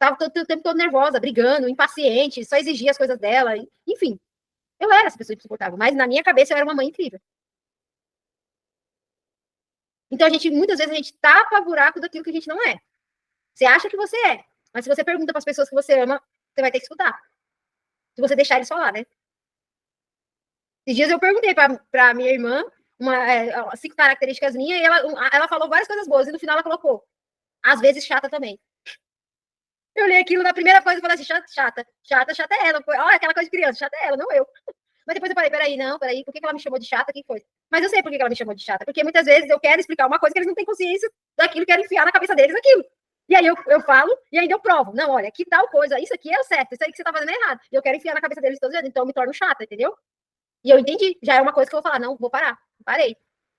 Tava o tempo todo nervosa, brigando, impaciente, só exigia as coisas dela. Enfim, eu era essa pessoa insuportável, mas na minha cabeça eu era uma mãe incrível. Então, muitas vezes a gente tapa buraco daquilo que a gente não é. Você acha que você é, mas se você pergunta para as pessoas que você ama, você vai ter que escutar. Se você deixar eles falar, né? Esses dias eu perguntei para minha irmã 5 características minhas e ela falou várias coisas boas e no final ela colocou, às vezes chata também. Eu li aquilo na primeira coisa e falei assim, chata é ela. Olha, aquela coisa de criança, chata é ela, não eu. Mas depois eu falei, peraí, por que ela me chamou de chata? Que foi? Mas eu sei por que ela me chamou de chata, porque muitas vezes eu quero explicar uma coisa que eles não têm consciência daquilo, quero enfiar na cabeça deles aquilo. E aí eu falo, e ainda eu provo. Não, olha, que tal coisa, isso aqui é o certo, isso aí que você tá fazendo é errado. E eu quero enfiar na cabeça deles todos os dias, então eu me torno chata, entendeu? E eu entendi, já é uma coisa que eu vou falar, não, vou parar, parei.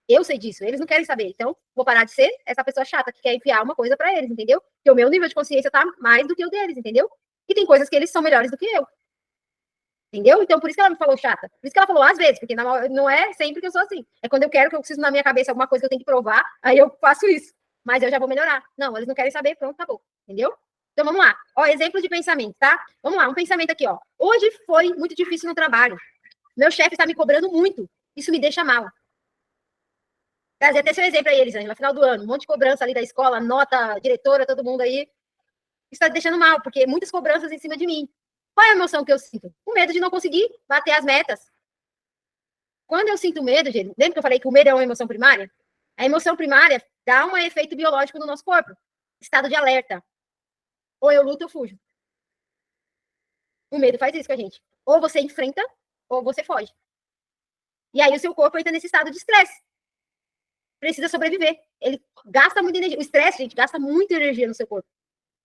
Eu sei disso, eles não querem saber, então vou parar de ser essa pessoa chata que quer enfiar uma coisa para eles, entendeu? Porque o meu nível de consciência tá mais do que o deles, entendeu? E tem coisas que eles são melhores do que eu. Entendeu? Então, por isso que ela me falou chata. Por isso que ela falou às vezes, porque não é sempre que eu sou assim. É quando eu quero que eu preciso na minha cabeça alguma coisa que eu tenho que provar, aí eu faço isso. Mas eu já vou melhorar. Não, eles não querem saber, pronto, acabou. Entendeu? Então, vamos lá. Ó, exemplo de pensamento, tá? Vamos lá, um pensamento aqui, ó. Hoje foi muito difícil no trabalho. Meu chefe está me cobrando muito. Isso me deixa mal. Trazer até seu exemplo aí, Elisângela, final do ano, um monte de cobrança ali da escola, nota, diretora, todo mundo aí. Isso está me deixando mal, porque muitas cobranças em cima de mim. Qual é a emoção que eu sinto? O medo de não conseguir bater as metas. Quando eu sinto medo, gente, lembra que eu falei que o medo é uma emoção primária? A emoção primária dá um efeito biológico no nosso corpo. Estado de alerta. Ou eu luto ou eu fujo. O medo faz isso com a gente. Ou você enfrenta, ou você foge. E aí o seu corpo entra nesse estado de estresse. Precisa sobreviver. Ele gasta muita energia. O estresse, gente, gasta muita energia no seu corpo.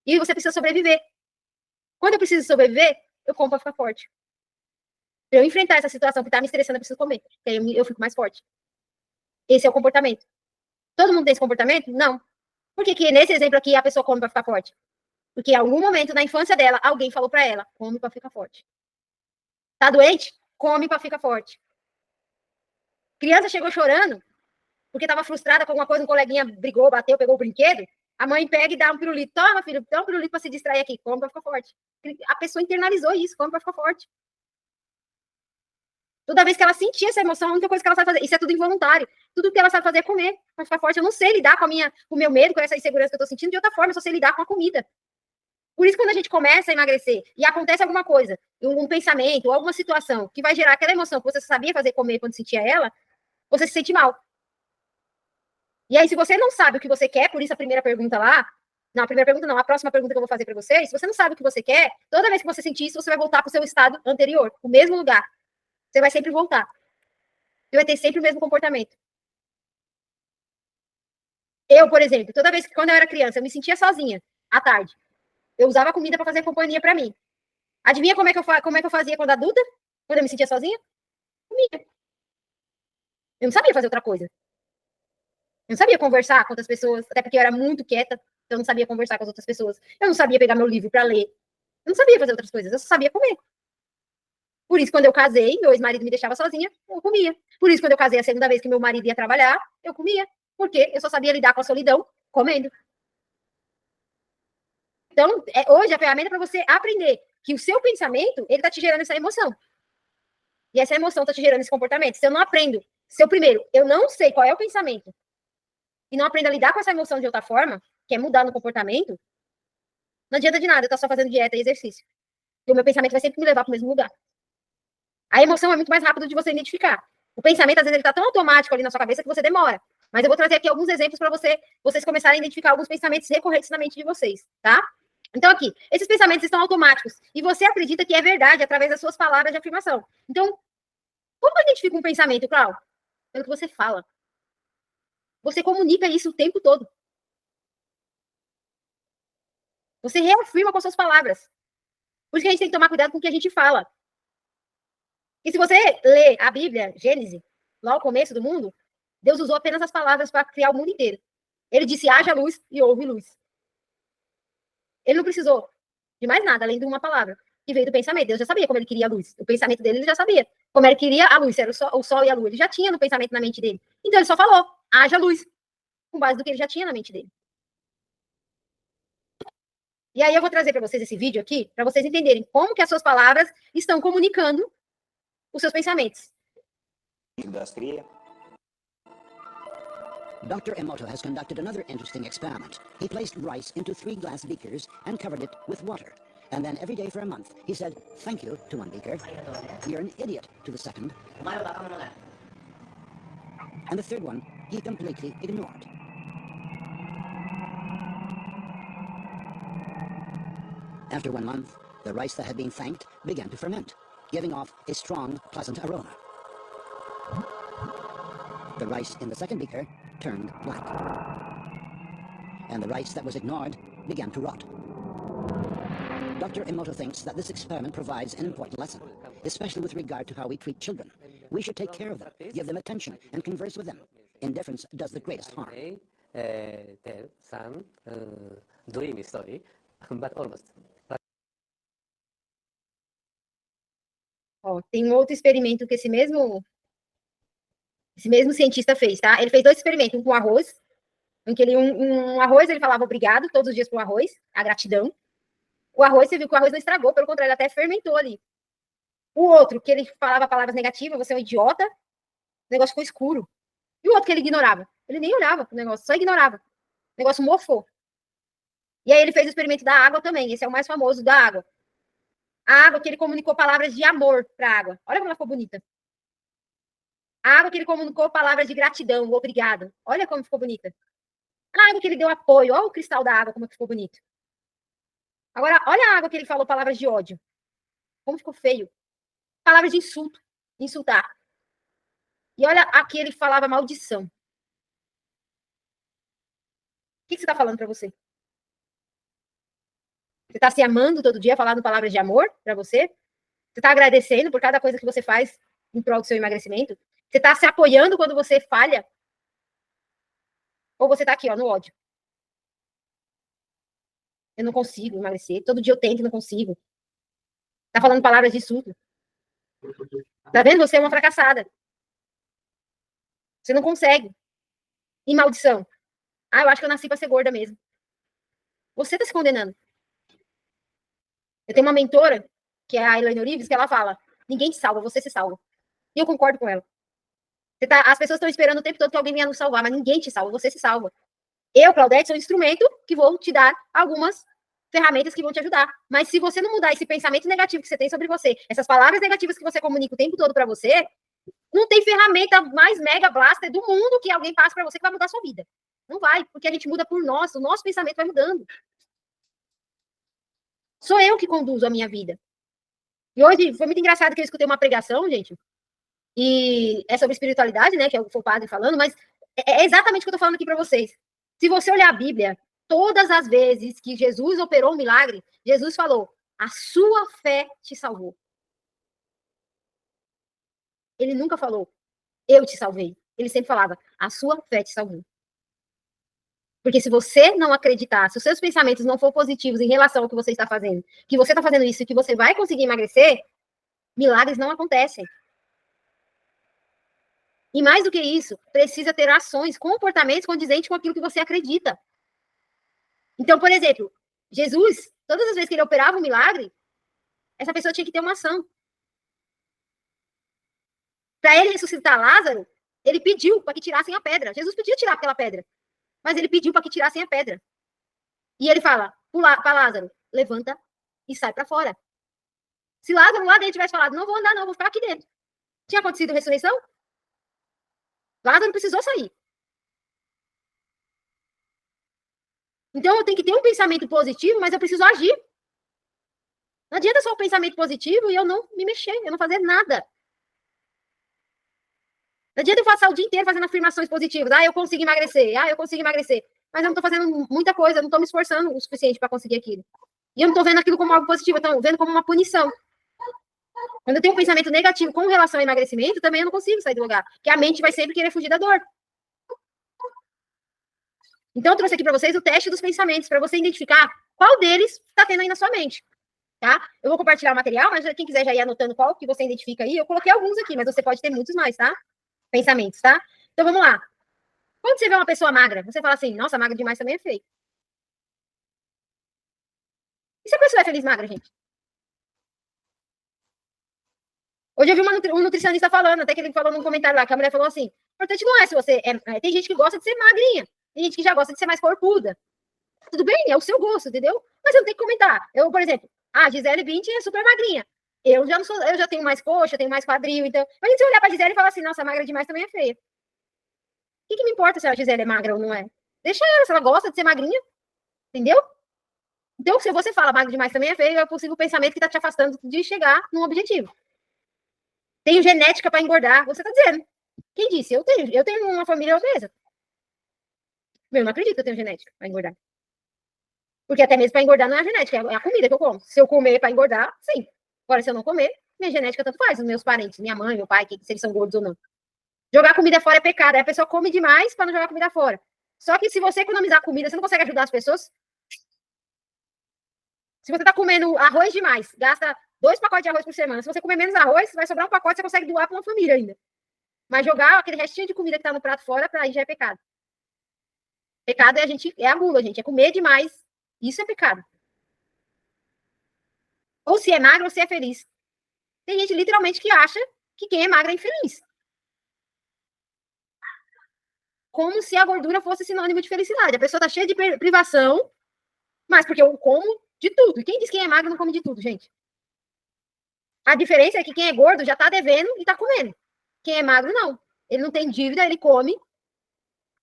E você precisa sobreviver. Quando eu preciso sobreviver, eu como para ficar forte. Para eu enfrentar essa situação que está me estressando, eu preciso comer. Porque aí eu fico mais forte. Esse é o comportamento. Todo mundo tem esse comportamento? Não. Por que nesse exemplo aqui a pessoa come para ficar forte? Porque em algum momento na infância dela, alguém falou para ela, come para ficar forte. Tá doente? Come para ficar forte. Criança chegou chorando, porque estava frustrada com alguma coisa, um coleguinha brigou, bateu, pegou o brinquedo, a mãe pega e dá um pirulito. Toma, filho, dá um pirulito para se distrair aqui, come para ficar forte. A pessoa internalizou isso, come para ficar forte. Toda vez que ela sentia essa emoção, a única coisa que ela sabe fazer, isso é tudo involuntário. Tudo que ela sabe fazer é comer, para ficar forte. Eu não sei lidar com o meu medo, com essa insegurança que eu tô sentindo de outra forma, eu só sei lidar com a comida. Por isso, quando a gente começa a emagrecer e acontece alguma coisa, um pensamento, ou alguma situação que vai gerar aquela emoção que você sabia fazer comer quando sentia ela, você se sente mal. E aí, se você não sabe o que você quer, por isso a primeira pergunta lá, não, a primeira pergunta não, a próxima pergunta que eu vou fazer para vocês, se você não sabe o que você quer, toda vez que você sentir isso, você vai voltar para o seu estado anterior, o mesmo lugar. Você vai sempre voltar. Você vai ter sempre o mesmo comportamento. Eu, por exemplo, toda vez que quando eu era criança, eu me sentia sozinha à tarde. Eu usava comida para fazer companhia para mim. Adivinha como é que eu fazia quando adulta? Quando eu me sentia sozinha? Comia. Eu não sabia fazer outra coisa. Eu não sabia conversar com outras pessoas, até porque eu era muito quieta, então eu não sabia conversar com as outras pessoas. Eu não sabia pegar meu livro para ler. Eu não sabia fazer outras coisas, eu só sabia comer. Por isso, quando eu casei, meu ex-marido me deixava sozinha, eu comia. Por isso, quando eu casei a segunda vez que meu marido ia trabalhar, eu comia. Porque eu só sabia lidar com a solidão comendo. Então, hoje a ferramenta é para você aprender que o seu pensamento, ele tá te gerando essa emoção. E essa emoção tá te gerando esse comportamento. Se eu não aprendo, se eu primeiro, eu não sei qual é o pensamento, e não aprendo a lidar com essa emoção de outra forma, que é mudar no comportamento, não adianta de nada eu estar só fazendo dieta e exercício. E o meu pensamento vai sempre me levar para o mesmo lugar. A emoção é muito mais rápido de você identificar. O pensamento, às vezes, ele está tão automático ali na sua cabeça que você demora. Mas eu vou trazer aqui alguns exemplos para vocês começarem a identificar alguns pensamentos recorrentes na mente de vocês, tá? Então, aqui, esses pensamentos estão automáticos. E você acredita que é verdade através das suas palavras de afirmação. Então, como eu identifico um pensamento, Cláudio? Pelo que você fala. Você comunica isso o tempo todo. Você reafirma com as suas palavras. Por isso que a gente tem que tomar cuidado com o que a gente fala. E se você lê a Bíblia, Gênesis, lá no começo do mundo, Deus usou apenas as palavras para criar o mundo inteiro. Ele disse, haja luz e houve luz. Ele não precisou de mais nada, além de uma palavra, que veio do pensamento. Deus já sabia como ele queria a luz. O pensamento dele, ele já sabia. Como ele queria a luz, era o sol e a lua. Ele já tinha no pensamento na mente dele. Então ele só falou, haja luz, com base do que ele já tinha na mente dele. E aí eu vou trazer para vocês esse vídeo aqui, para vocês entenderem como que as suas palavras estão comunicando os seus pensamentos. Dr. Emoto has conducted another interesting experiment. He placed rice into 3 glass beakers and covered it with water. And then every day for a month, he said, thank you to one beaker. You're an idiot to the second. And the third one, he completely ignored. After 1 month, the rice that had been thanked began to ferment, giving off a strong, pleasant aroma. The rice in the second beaker turned black, and the rice that was ignored began to rot. Dr. Emoto thinks that this experiment provides an important lesson, especially with regard to how we treat children. We should take care of them, give them attention, and converse with them. Indifference does the greatest harm. Tell some dream story, but almost. Ó, tem um outro experimento que esse mesmo cientista fez, tá? Ele fez 2 experimentos, um com arroz, em que ele, um arroz, ele falava obrigado todos os dias pro arroz, a gratidão. O arroz, você viu que o arroz não estragou, pelo contrário, ele até fermentou ali. O outro, que ele falava palavras negativas, você é um idiota, o negócio ficou escuro. E o outro que ele ignorava? Ele nem olhava pro negócio, só ignorava. O negócio mofou. E aí ele fez o experimento da água também, esse é o mais famoso da água. A água que ele comunicou palavras de amor para a água. Olha como ela ficou bonita. A água que ele comunicou palavras de gratidão, obrigado. Olha como ficou bonita. A água que ele deu apoio. Olha o cristal da água, como ficou bonito. Agora, olha a água que ele falou palavras de ódio. Como ficou feio. Palavras de insulto. Insultar. E olha aqui ele falava maldição. O que você está falando para você? Você está se amando todo dia, falando palavras de amor para você? Você está agradecendo por cada coisa que você faz em prol do seu emagrecimento? Você está se apoiando quando você falha? Ou você está aqui, ó, no ódio? Eu não consigo emagrecer. Todo dia eu tento e não consigo. Está falando palavras de insulto. Tá vendo? Você é uma fracassada. Você não consegue. E maldição. Ah, eu acho que eu nasci para ser gorda mesmo. Você está se condenando. Eu tenho uma mentora, que é a Elaine Orives, que ela fala, ninguém te salva, você se salva. E eu concordo com ela. As pessoas estão esperando o tempo todo que alguém venha nos salvar, mas ninguém te salva, você se salva. Eu, Claudete, sou um instrumento que vou te dar algumas ferramentas que vão te ajudar. Mas se você não mudar esse pensamento negativo que você tem sobre você, essas palavras negativas que você comunica o tempo todo para você, não tem ferramenta mais mega blaster do mundo que alguém passe para você que vai mudar a sua vida. Não vai, porque a gente muda por nós, o nosso pensamento vai mudando. Sou eu que conduzo a minha vida. E hoje foi muito engraçado que eu escutei uma pregação, gente, e é sobre espiritualidade, né, que foi o padre falando, mas é exatamente o que eu tô falando aqui para vocês. Se você olhar a Bíblia, todas as vezes que Jesus operou um milagre, Jesus falou, a sua fé te salvou. Ele nunca falou, eu te salvei. ele sempre falava, a sua fé te salvou. Porque se você não acreditar, se os seus pensamentos não for positivos em relação ao que você está fazendo, que você está fazendo isso e que você vai conseguir emagrecer, milagres não acontecem. E mais do que isso, precisa ter ações, comportamentos condizentes com aquilo que você acredita. Então, por exemplo, Jesus, todas as vezes que ele operava um milagre, essa pessoa tinha que ter uma ação. Para ele ressuscitar Lázaro, ele pediu para que tirassem a pedra. Jesus podia tirar aquela pedra, mas ele pediu para que tirassem a pedra. E ele fala para Lázaro, levanta e sai para fora. Se Lázaro lá dentro tivesse falado, não vou andar não, vou ficar aqui dentro. Tinha acontecido a ressurreição? Lázaro precisou sair. Então, eu tenho que ter um pensamento positivo, mas eu preciso agir. Não adianta só o pensamento positivo e eu não me mexer, eu não fazer nada. Não adianta eu passar o dia inteiro fazendo afirmações positivas. Eu consigo emagrecer. Eu consigo emagrecer. Mas eu não estou fazendo muita coisa, eu não estou me esforçando o suficiente para conseguir aquilo. E eu não estou vendo aquilo como algo positivo, eu estou vendo como uma punição. Quando eu tenho um pensamento negativo com relação ao emagrecimento, também eu não consigo sair do lugar. Porque a mente vai sempre querer fugir da dor. Então, eu trouxe aqui para vocês o teste dos pensamentos, para você identificar qual deles está tendo aí na sua mente. Tá? Eu vou compartilhar o material, mas quem quiser já ir anotando qual que você identifica aí, eu coloquei alguns aqui, mas você pode ter muitos mais, tá? Pensamentos, tá? Então, vamos lá. Quando você vê uma pessoa magra, você fala assim, nossa, magra demais também é feio. E se a pessoa é feliz magra, gente? Hoje eu vi um nutricionista falando, até que ele falou num comentário lá, que a mulher falou assim, o importante não é se você tem gente que gosta de ser magrinha, tem gente que já gosta de ser mais corpuda. Tudo bem, é o seu gosto, entendeu? Mas eu não tenho que comentar. Eu, por exemplo, a Gisele Bündchen é super magrinha. Eu já tenho mais coxa, tenho mais quadril, então... Mas se eu olhar pra Gisele e falar assim, nossa, magra demais também é feia. O que me importa se a Gisele é magra ou não é? Deixa ela, se ela gosta de ser magrinha, entendeu? Então, se você fala magra demais também é feio, é o possível pensamento que tá te afastando de chegar num objetivo. Tenho genética para engordar, você tá dizendo. Quem disse? Eu tenho uma família obesa. Eu não acredito que eu tenho genética para engordar. Porque até mesmo para engordar não é a genética, é a comida que eu como. Se eu comer para engordar, sim. Agora, se eu não comer, minha genética tanto faz. Os meus parentes, minha mãe, meu pai, se eles são gordos ou não. Jogar comida fora é pecado. Aí a pessoa come demais para não jogar comida fora. Só que se você economizar comida, você não consegue ajudar as pessoas. Se você tá comendo arroz demais, gasta 2 pacotes de arroz por semana. Se você comer menos arroz, vai sobrar um pacote, você consegue doar para uma família ainda. Mas jogar aquele restinho de comida que tá no prato fora, para aí já é pecado. Pecado é a gula, gente. É comer demais. Isso é pecado. Ou se é magro ou se é feliz. Tem gente literalmente que acha que quem é magro é infeliz. Como se a gordura fosse sinônimo de felicidade. A pessoa tá cheia de privação, mas porque eu como de tudo. E quem diz que quem é magro não come de tudo, gente? A diferença é que quem é gordo já tá devendo e tá comendo. Quem é magro, não. Ele não tem dívida, ele come.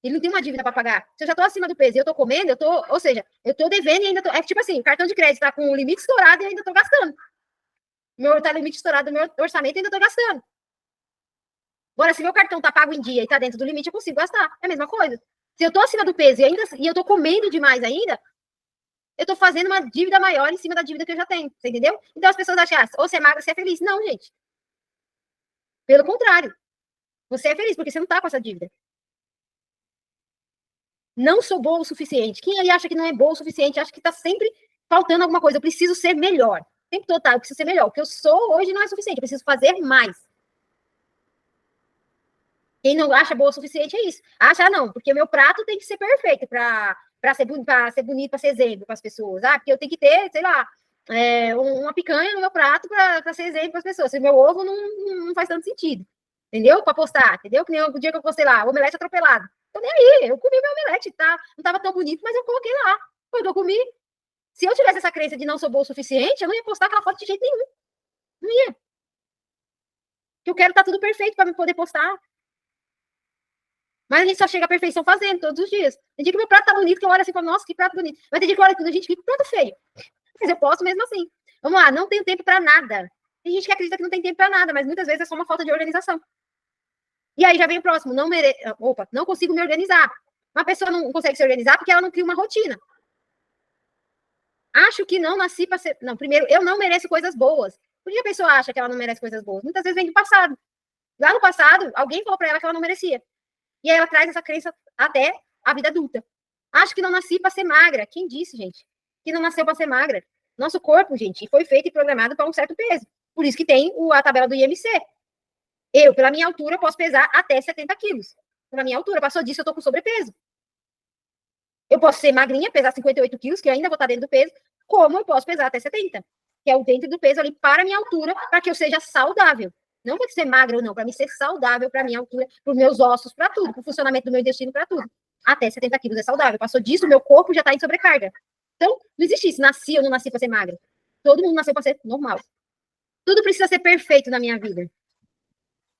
Ele não tem uma dívida para pagar. Se eu já tô acima do peso e eu tô comendo, ou seja, eu tô devendo e ainda tô... É tipo assim, o cartão de crédito tá com o limite estourado e eu ainda tô gastando. Meu tá limite estourado, meu orçamento ainda tô gastando. Agora, se meu cartão tá pago em dia e tá dentro do limite, eu consigo gastar. É a mesma coisa. Se eu tô acima do peso e eu tô comendo demais ainda, eu tô fazendo uma dívida maior em cima da dívida que eu já tenho. Você entendeu? Então as pessoas acham, ou você é magra, você é feliz. Não, gente. Pelo contrário. Você é feliz porque você não tá com essa dívida. Não sou boa o suficiente. Quem aí acha que não é boa o suficiente, acha que está sempre faltando alguma coisa. Eu preciso ser melhor. O tempo todo, eu preciso ser melhor. O que eu sou hoje não é suficiente. Eu preciso fazer mais. Quem não acha boa o suficiente é isso. Acha, não, porque o meu prato tem que ser perfeito para ser bonito, para ser exemplo para as pessoas. Porque eu tenho que ter, sei lá, uma picanha no meu prato para ser exemplo para as pessoas. Se o meu ovo não faz tanto sentido. Entendeu? Para postar, entendeu? Que nem o dia que eu postei lá, omelete atropelado. Tô nem aí, eu comi meu omelete, tá? Não tava tão bonito, mas eu coloquei lá. Foi que eu comi. Se eu tivesse essa crença de não sou boa o suficiente, eu não ia postar aquela foto de jeito nenhum. Não ia. Porque eu quero estar tudo perfeito para me poder postar. Mas a gente só chega à perfeição fazendo, todos os dias. Tem dia que meu prato tá bonito, que eu olho assim e falo, nossa, que prato bonito. Mas tem dia que eu olho tudo, gente, que prato feio. Mas eu posto mesmo assim. Vamos lá, não tenho tempo para nada. Tem gente que acredita que não tem tempo para nada, mas muitas vezes é só uma falta de organização. E aí já vem o próximo, não consigo me organizar. Uma pessoa não consegue se organizar porque ela não cria uma rotina. Acho que não nasci para ser... Não, primeiro, eu não mereço coisas boas. Por que a pessoa acha que ela não merece coisas boas? Muitas vezes vem do passado. Lá no passado, alguém falou para ela que ela não merecia. E aí ela traz essa crença até a vida adulta. Acho que não nasci para ser magra. Quem disse, gente? Que não nasceu para ser magra. Nosso corpo, gente, foi feito e programado para um certo peso. Por isso que tem a tabela do IMC. Eu, pela minha altura, posso pesar até 70 quilos. Pela minha altura, passou disso, eu tô com sobrepeso. Eu posso ser magrinha, pesar 58 quilos, que eu ainda vou estar dentro do peso, como eu posso pesar até 70, que é o dentro do peso ali para a minha altura, para que eu seja saudável. Não para ser magra ou não, para mim ser saudável para a minha altura, para os meus ossos, para tudo, para o funcionamento do meu intestino, para tudo. Até 70 quilos é saudável. Passou disso, o meu corpo já está em sobrecarga. Então, não existe isso. Nasci ou não nasci para ser magra. Todo mundo nasceu para ser normal. Tudo precisa ser perfeito na minha vida.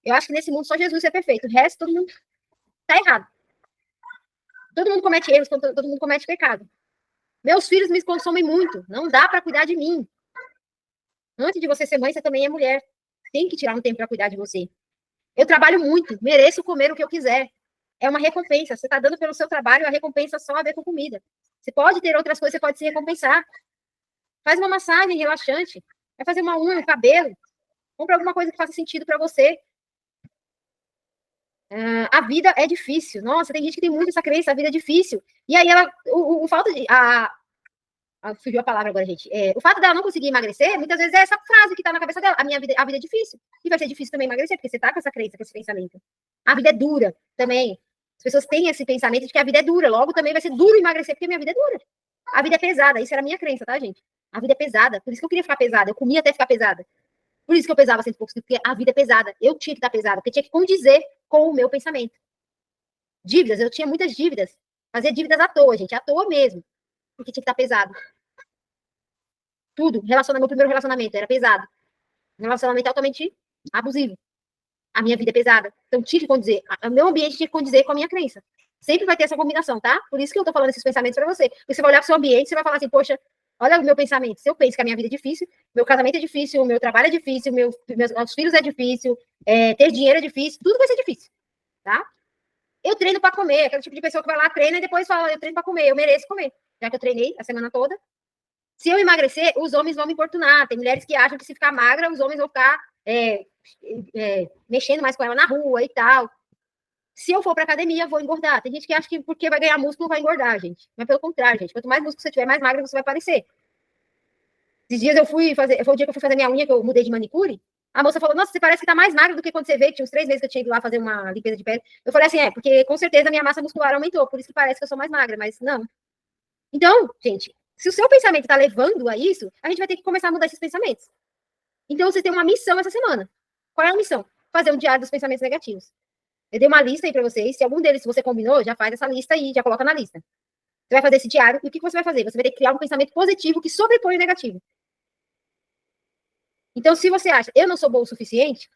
Eu acho que nesse mundo só Jesus é perfeito. O resto, todo mundo tá errado. Todo mundo comete erros, todo mundo comete pecado. Meus filhos me consomem muito. Não dá para cuidar de mim. Antes de você ser mãe, você também é mulher. Tem que tirar um tempo para cuidar de você. Eu trabalho muito, mereço comer o que eu quiser. É uma recompensa. Você está dando pelo seu trabalho, a recompensa só a ver com comida. Você pode ter outras coisas, você pode se recompensar. Faz uma massagem relaxante. Vai fazer uma unha, um cabelo. Compra alguma coisa que faça sentido para você. A vida é difícil. Nossa, tem gente que tem muito essa crença, a vida é difícil. E aí ela, o fato de... fugiu a palavra agora, gente. O fato dela não conseguir emagrecer, muitas vezes é essa frase que tá na cabeça dela. A vida é difícil. E vai ser difícil também emagrecer, porque você tá com essa crença, com esse pensamento. A vida é dura também. As pessoas têm esse pensamento de que a vida é dura. Logo também vai ser duro emagrecer, porque a minha vida é dura. A vida é pesada. Isso era a minha crença, tá, gente? A vida é pesada. Por isso que eu queria ficar pesada. Eu comia até ficar pesada. Por isso que eu pesava 100 e poucos, porque a vida é pesada. Eu tinha que estar pesada, porque tinha que condizer com o meu pensamento. Dívidas, eu tinha muitas dívidas. Fazia dívidas à toa, gente, à toa mesmo. Porque tinha que estar pesado. Tudo. Meu primeiro relacionamento era pesado. Um relacionamento altamente abusivo. A minha vida é pesada. Então tinha que condizer. O meu ambiente tinha que condizer com a minha crença. Sempre vai ter essa combinação, tá? Por isso que eu tô falando esses pensamentos pra você. Porque você vai olhar pro seu ambiente, você vai falar assim, poxa, olha o meu pensamento. Se eu penso que a minha vida é difícil, meu casamento é difícil, meu trabalho é difícil, meus filhos é difícil, ter dinheiro é difícil, tudo vai ser difícil, tá? Eu treino para comer, aquele tipo de pessoa que vai lá, treina e depois fala, eu treino para comer, eu mereço comer. Já que eu treinei a semana toda. Se eu emagrecer, os homens vão me importunar. Tem mulheres que acham que se ficar magra, os homens vão ficar mexendo mais com ela na rua e tal. Se eu for pra academia, vou engordar. Tem gente que acha que porque vai ganhar músculo, vai engordar, gente. Mas pelo contrário, gente. Quanto mais músculo você tiver, mais magra você vai parecer. Esses dias foi o dia que eu fui fazer minha unha, que eu mudei de manicure. A moça falou, nossa, você parece que tá mais magra do que quando você veio, que tinha uns 3 meses que eu tinha ido lá fazer uma limpeza de pele. Eu falei assim, porque com certeza a minha massa muscular aumentou, por isso que parece que eu sou mais magra, mas não. Então, gente, se o seu pensamento tá levando a isso, a gente vai ter que começar a mudar esses pensamentos. Então, você tem uma missão essa semana. Qual é a missão? Fazer um diário dos pensamentos negativos. Eu dei uma lista aí para vocês. Se algum deles você combinou, já faz essa lista aí, já coloca na lista. Você vai fazer esse diário. E o que você vai fazer? Você vai ter que criar um pensamento positivo que sobrepõe o negativo. Então, se você acha, eu não sou boa o suficiente,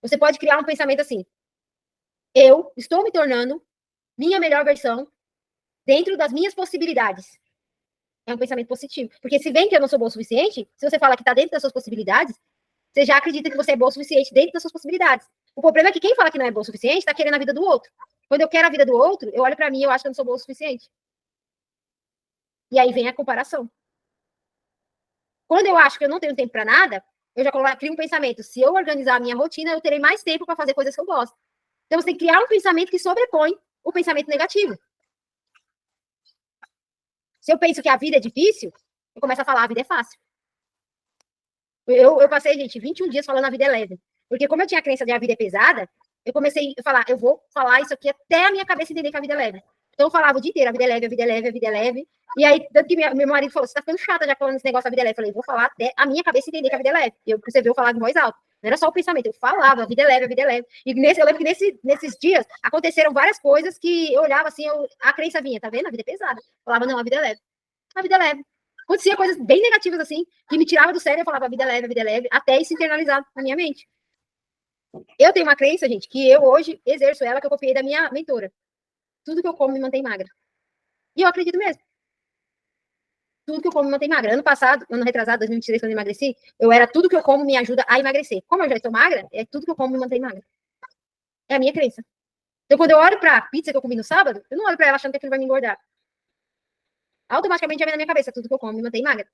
você pode criar um pensamento assim. Eu estou me tornando minha melhor versão dentro das minhas possibilidades. É um pensamento positivo. Porque se vem que eu não sou boa o suficiente, se você fala que está dentro das suas possibilidades, você já acredita que você é boa o suficiente dentro das suas possibilidades. O problema é que quem fala que não é boa o suficiente está querendo a vida do outro. Quando eu quero a vida do outro, eu olho para mim e eu acho que eu não sou boa o suficiente. E aí vem a comparação. Quando eu acho que eu não tenho tempo para nada, eu já crio um pensamento. Se eu organizar a minha rotina, eu terei mais tempo para fazer coisas que eu gosto. Então, você tem que criar um pensamento que sobrepõe o pensamento negativo. Se eu penso que a vida é difícil, eu começo a falar, a vida é fácil. Eu passei, gente, 21 dias falando a vida é leve. Porque como eu tinha a crença de a vida é pesada, eu comecei a falar, eu vou falar isso aqui até a minha cabeça entender que a vida é leve. Então eu falava o dia inteiro, a vida é leve, a vida é leve, a vida é leve. E aí, tanto que meu marido falou, você tá ficando chata já falando esse negócio da vida é leve. Eu falei, vou falar até a minha cabeça entender que a vida é leve. E você viu eu falar em voz alta. Não era só o pensamento, eu falava, a vida é leve, a vida é leve. E eu lembro que nesses dias aconteceram várias coisas que eu olhava assim, a crença vinha, tá vendo? A vida é pesada. Eu falava, não, a vida é leve. A vida é leve. Acontecia coisas bem negativas assim, que me tirava do sério, eu falava, a vida é leve, até isso internalizado na minha mente. Eu tenho uma crença, gente, que eu hoje exerço ela, que eu copiei da minha mentora. Tudo que eu como me mantém magra. E eu acredito mesmo. Tudo que eu como me mantém magra. Ano passado, ano retrasado, 2023, quando eu emagreci, eu era tudo que eu como me ajuda a emagrecer. Como eu já estou magra, tudo que eu como me mantém magra. É a minha crença. Então, quando eu olho pra pizza que eu comi no sábado, eu não olho pra ela achando que aquilo vai me engordar. Automaticamente já vem na minha cabeça, tudo que eu como me mantém magra.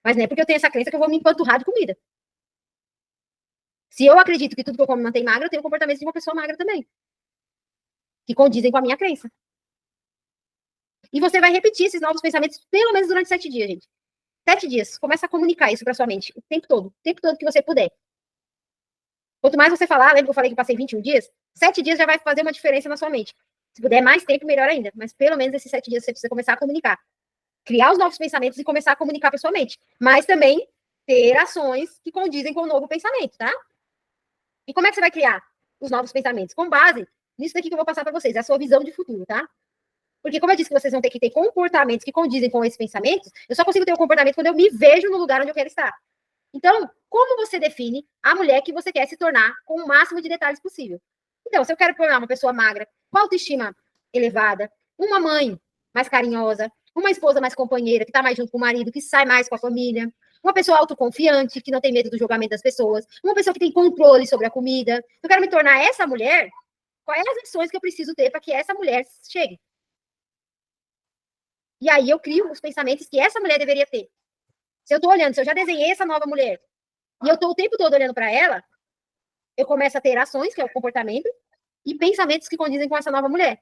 Mas não é porque eu tenho essa crença que eu vou me empanturrar de comida. Se eu acredito que tudo que eu como me mantém magra, eu tenho o comportamento de uma pessoa magra também. que condizem com a minha crença. E você vai repetir esses novos pensamentos pelo menos durante 7 dias, gente. 7 dias. Começa a comunicar isso para sua mente o tempo todo que você puder. Quanto mais você falar, lembra que eu falei que passei 21 dias? 7 dias já vai fazer uma diferença na sua mente. Se puder mais tempo, melhor ainda. Mas pelo menos esses 7 dias você precisa começar a comunicar. Criar os novos pensamentos e começar a comunicar para sua mente. Mas também ter ações que condizem com o novo pensamento, tá? E como é que você vai criar os novos pensamentos? Com base nisso daqui que eu vou passar para vocês, é a sua visão de futuro, tá? Porque, como eu disse que vocês vão ter que ter comportamentos que condizem com esses pensamentos, eu só consigo ter um comportamento quando eu me vejo no lugar onde eu quero estar. Então, como você define a mulher que você quer se tornar com o máximo de detalhes possível? Então, se eu quero tornar uma pessoa magra, com autoestima elevada, uma mãe mais carinhosa, uma esposa mais companheira, que está mais junto com o marido, que sai mais com a família, uma pessoa autoconfiante, que não tem medo do julgamento das pessoas, uma pessoa que tem controle sobre a comida. Eu quero me tornar essa mulher, quais as ações que eu preciso ter para que essa mulher chegue? E aí eu crio os pensamentos que essa mulher deveria ter. Se eu estou olhando, se eu já desenhei essa nova mulher, e eu estou o tempo todo olhando para ela, eu começo a ter ações, que é o comportamento, e pensamentos que condizem com essa nova mulher.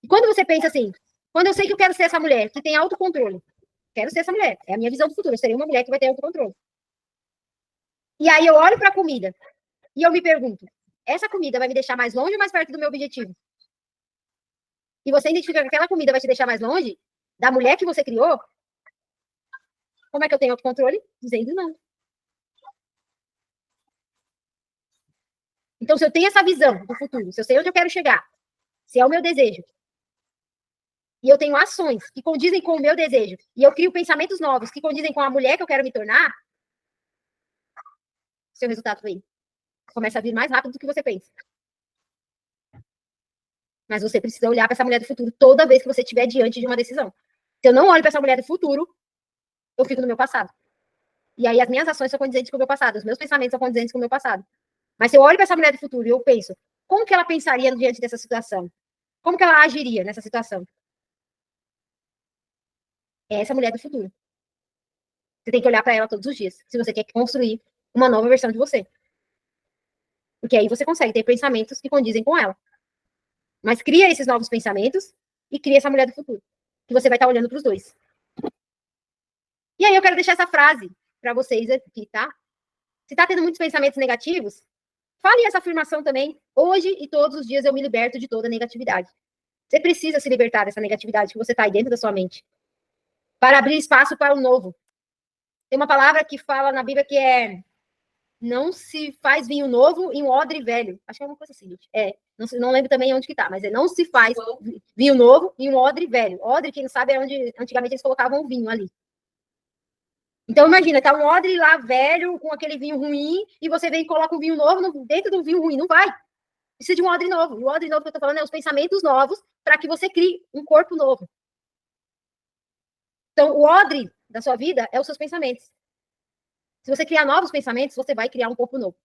E quando você pensa assim, quando eu sei que eu quero ser essa mulher, que tem autocontrole, quero ser essa mulher, é a minha visão do futuro, eu serei uma mulher que vai ter autocontrole. E aí eu olho para a comida, e eu me pergunto, essa comida vai me deixar mais longe ou mais perto do meu objetivo? E você identifica que aquela comida vai te deixar mais longe da mulher que você criou, como é que eu tenho autocontrole? Dizendo não. Então, se eu tenho essa visão do futuro, se eu sei onde eu quero chegar, se é o meu desejo, e eu tenho ações que condizem com o meu desejo, e eu crio pensamentos novos que condizem com a mulher que eu quero me tornar, seu resultado vem. Começa a vir mais rápido do que você pensa. Mas você precisa olhar para essa mulher do futuro toda vez que você estiver diante de uma decisão. Se eu não olho para essa mulher do futuro, eu fico no meu passado. E aí as minhas ações são condizentes com o meu passado, os meus pensamentos são condizentes com o meu passado. Mas se eu olho para essa mulher do futuro e eu penso, como que ela pensaria diante dessa situação? Como que ela agiria nessa situação? É essa mulher do futuro. Você tem que olhar para ela todos os dias, se você quer construir uma nova versão de você. Porque aí você consegue ter pensamentos que condizem com ela. Mas cria esses novos pensamentos e cria essa mulher do futuro, que você vai estar olhando para os dois. E aí eu quero deixar essa frase para vocês aqui, tá? Se está tendo muitos pensamentos negativos, fale essa afirmação também. Hoje e todos os dias eu me liberto de toda negatividade. Você precisa se libertar dessa negatividade que você está aí dentro da sua mente, para abrir espaço para o novo. Tem uma palavra que fala na Bíblia que é não se faz vinho novo em um odre velho. Acho que é uma coisa assim, gente. Não lembro também onde que tá, mas não se faz vinho novo em um odre velho. Odre, quem não sabe, é onde antigamente eles colocavam o vinho ali. Então, imagina, tá um odre lá velho, com aquele vinho ruim, e você vem e coloca um vinho novo dentro do vinho ruim. Não vai. Precisa de um odre novo. O odre novo que eu tô falando é os pensamentos novos para que você crie um corpo novo. Então, o odre da sua vida é os seus pensamentos. Se você criar novos pensamentos, você vai criar um corpo novo.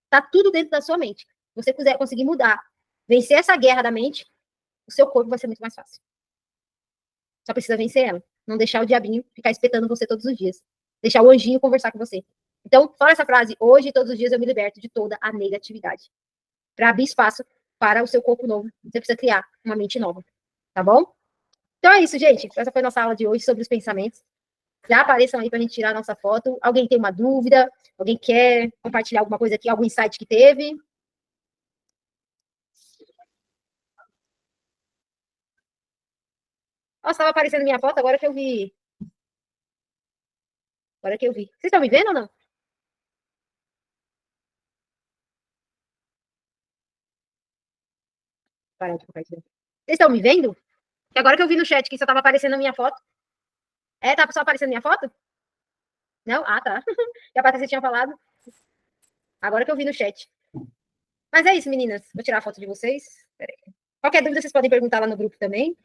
Tá tudo dentro da sua mente. Se você quiser conseguir mudar, vencer essa guerra da mente, o seu corpo vai ser muito mais fácil. Só precisa vencer ela. Não deixar o diabinho ficar espetando você todos os dias. Deixar o anjinho conversar com você. Então, fala essa frase. Hoje, todos os dias, eu me liberto de toda a negatividade. Para abrir espaço para o seu corpo novo. Você precisa criar uma mente nova. Tá bom? Então é isso, gente. Essa foi a nossa aula de hoje sobre os pensamentos. Já apareçam aí para a gente tirar a nossa foto. Alguém tem uma dúvida? Alguém quer compartilhar alguma coisa aqui? Algum insight que teve? Nossa, estava aparecendo minha foto agora que eu vi. Agora que eu vi. Vocês estão me vendo ou não? Parar de compartilhar. Vocês estão me vendo? Agora que eu vi no chat que só estava aparecendo a minha foto. Tá só aparecendo minha foto? Não? Ah, tá. Que a Patrícia tinha falado. Agora que eu vi no chat. Mas é isso, meninas. Vou tirar a foto de vocês. Peraí. Qualquer dúvida, vocês podem perguntar lá no grupo também.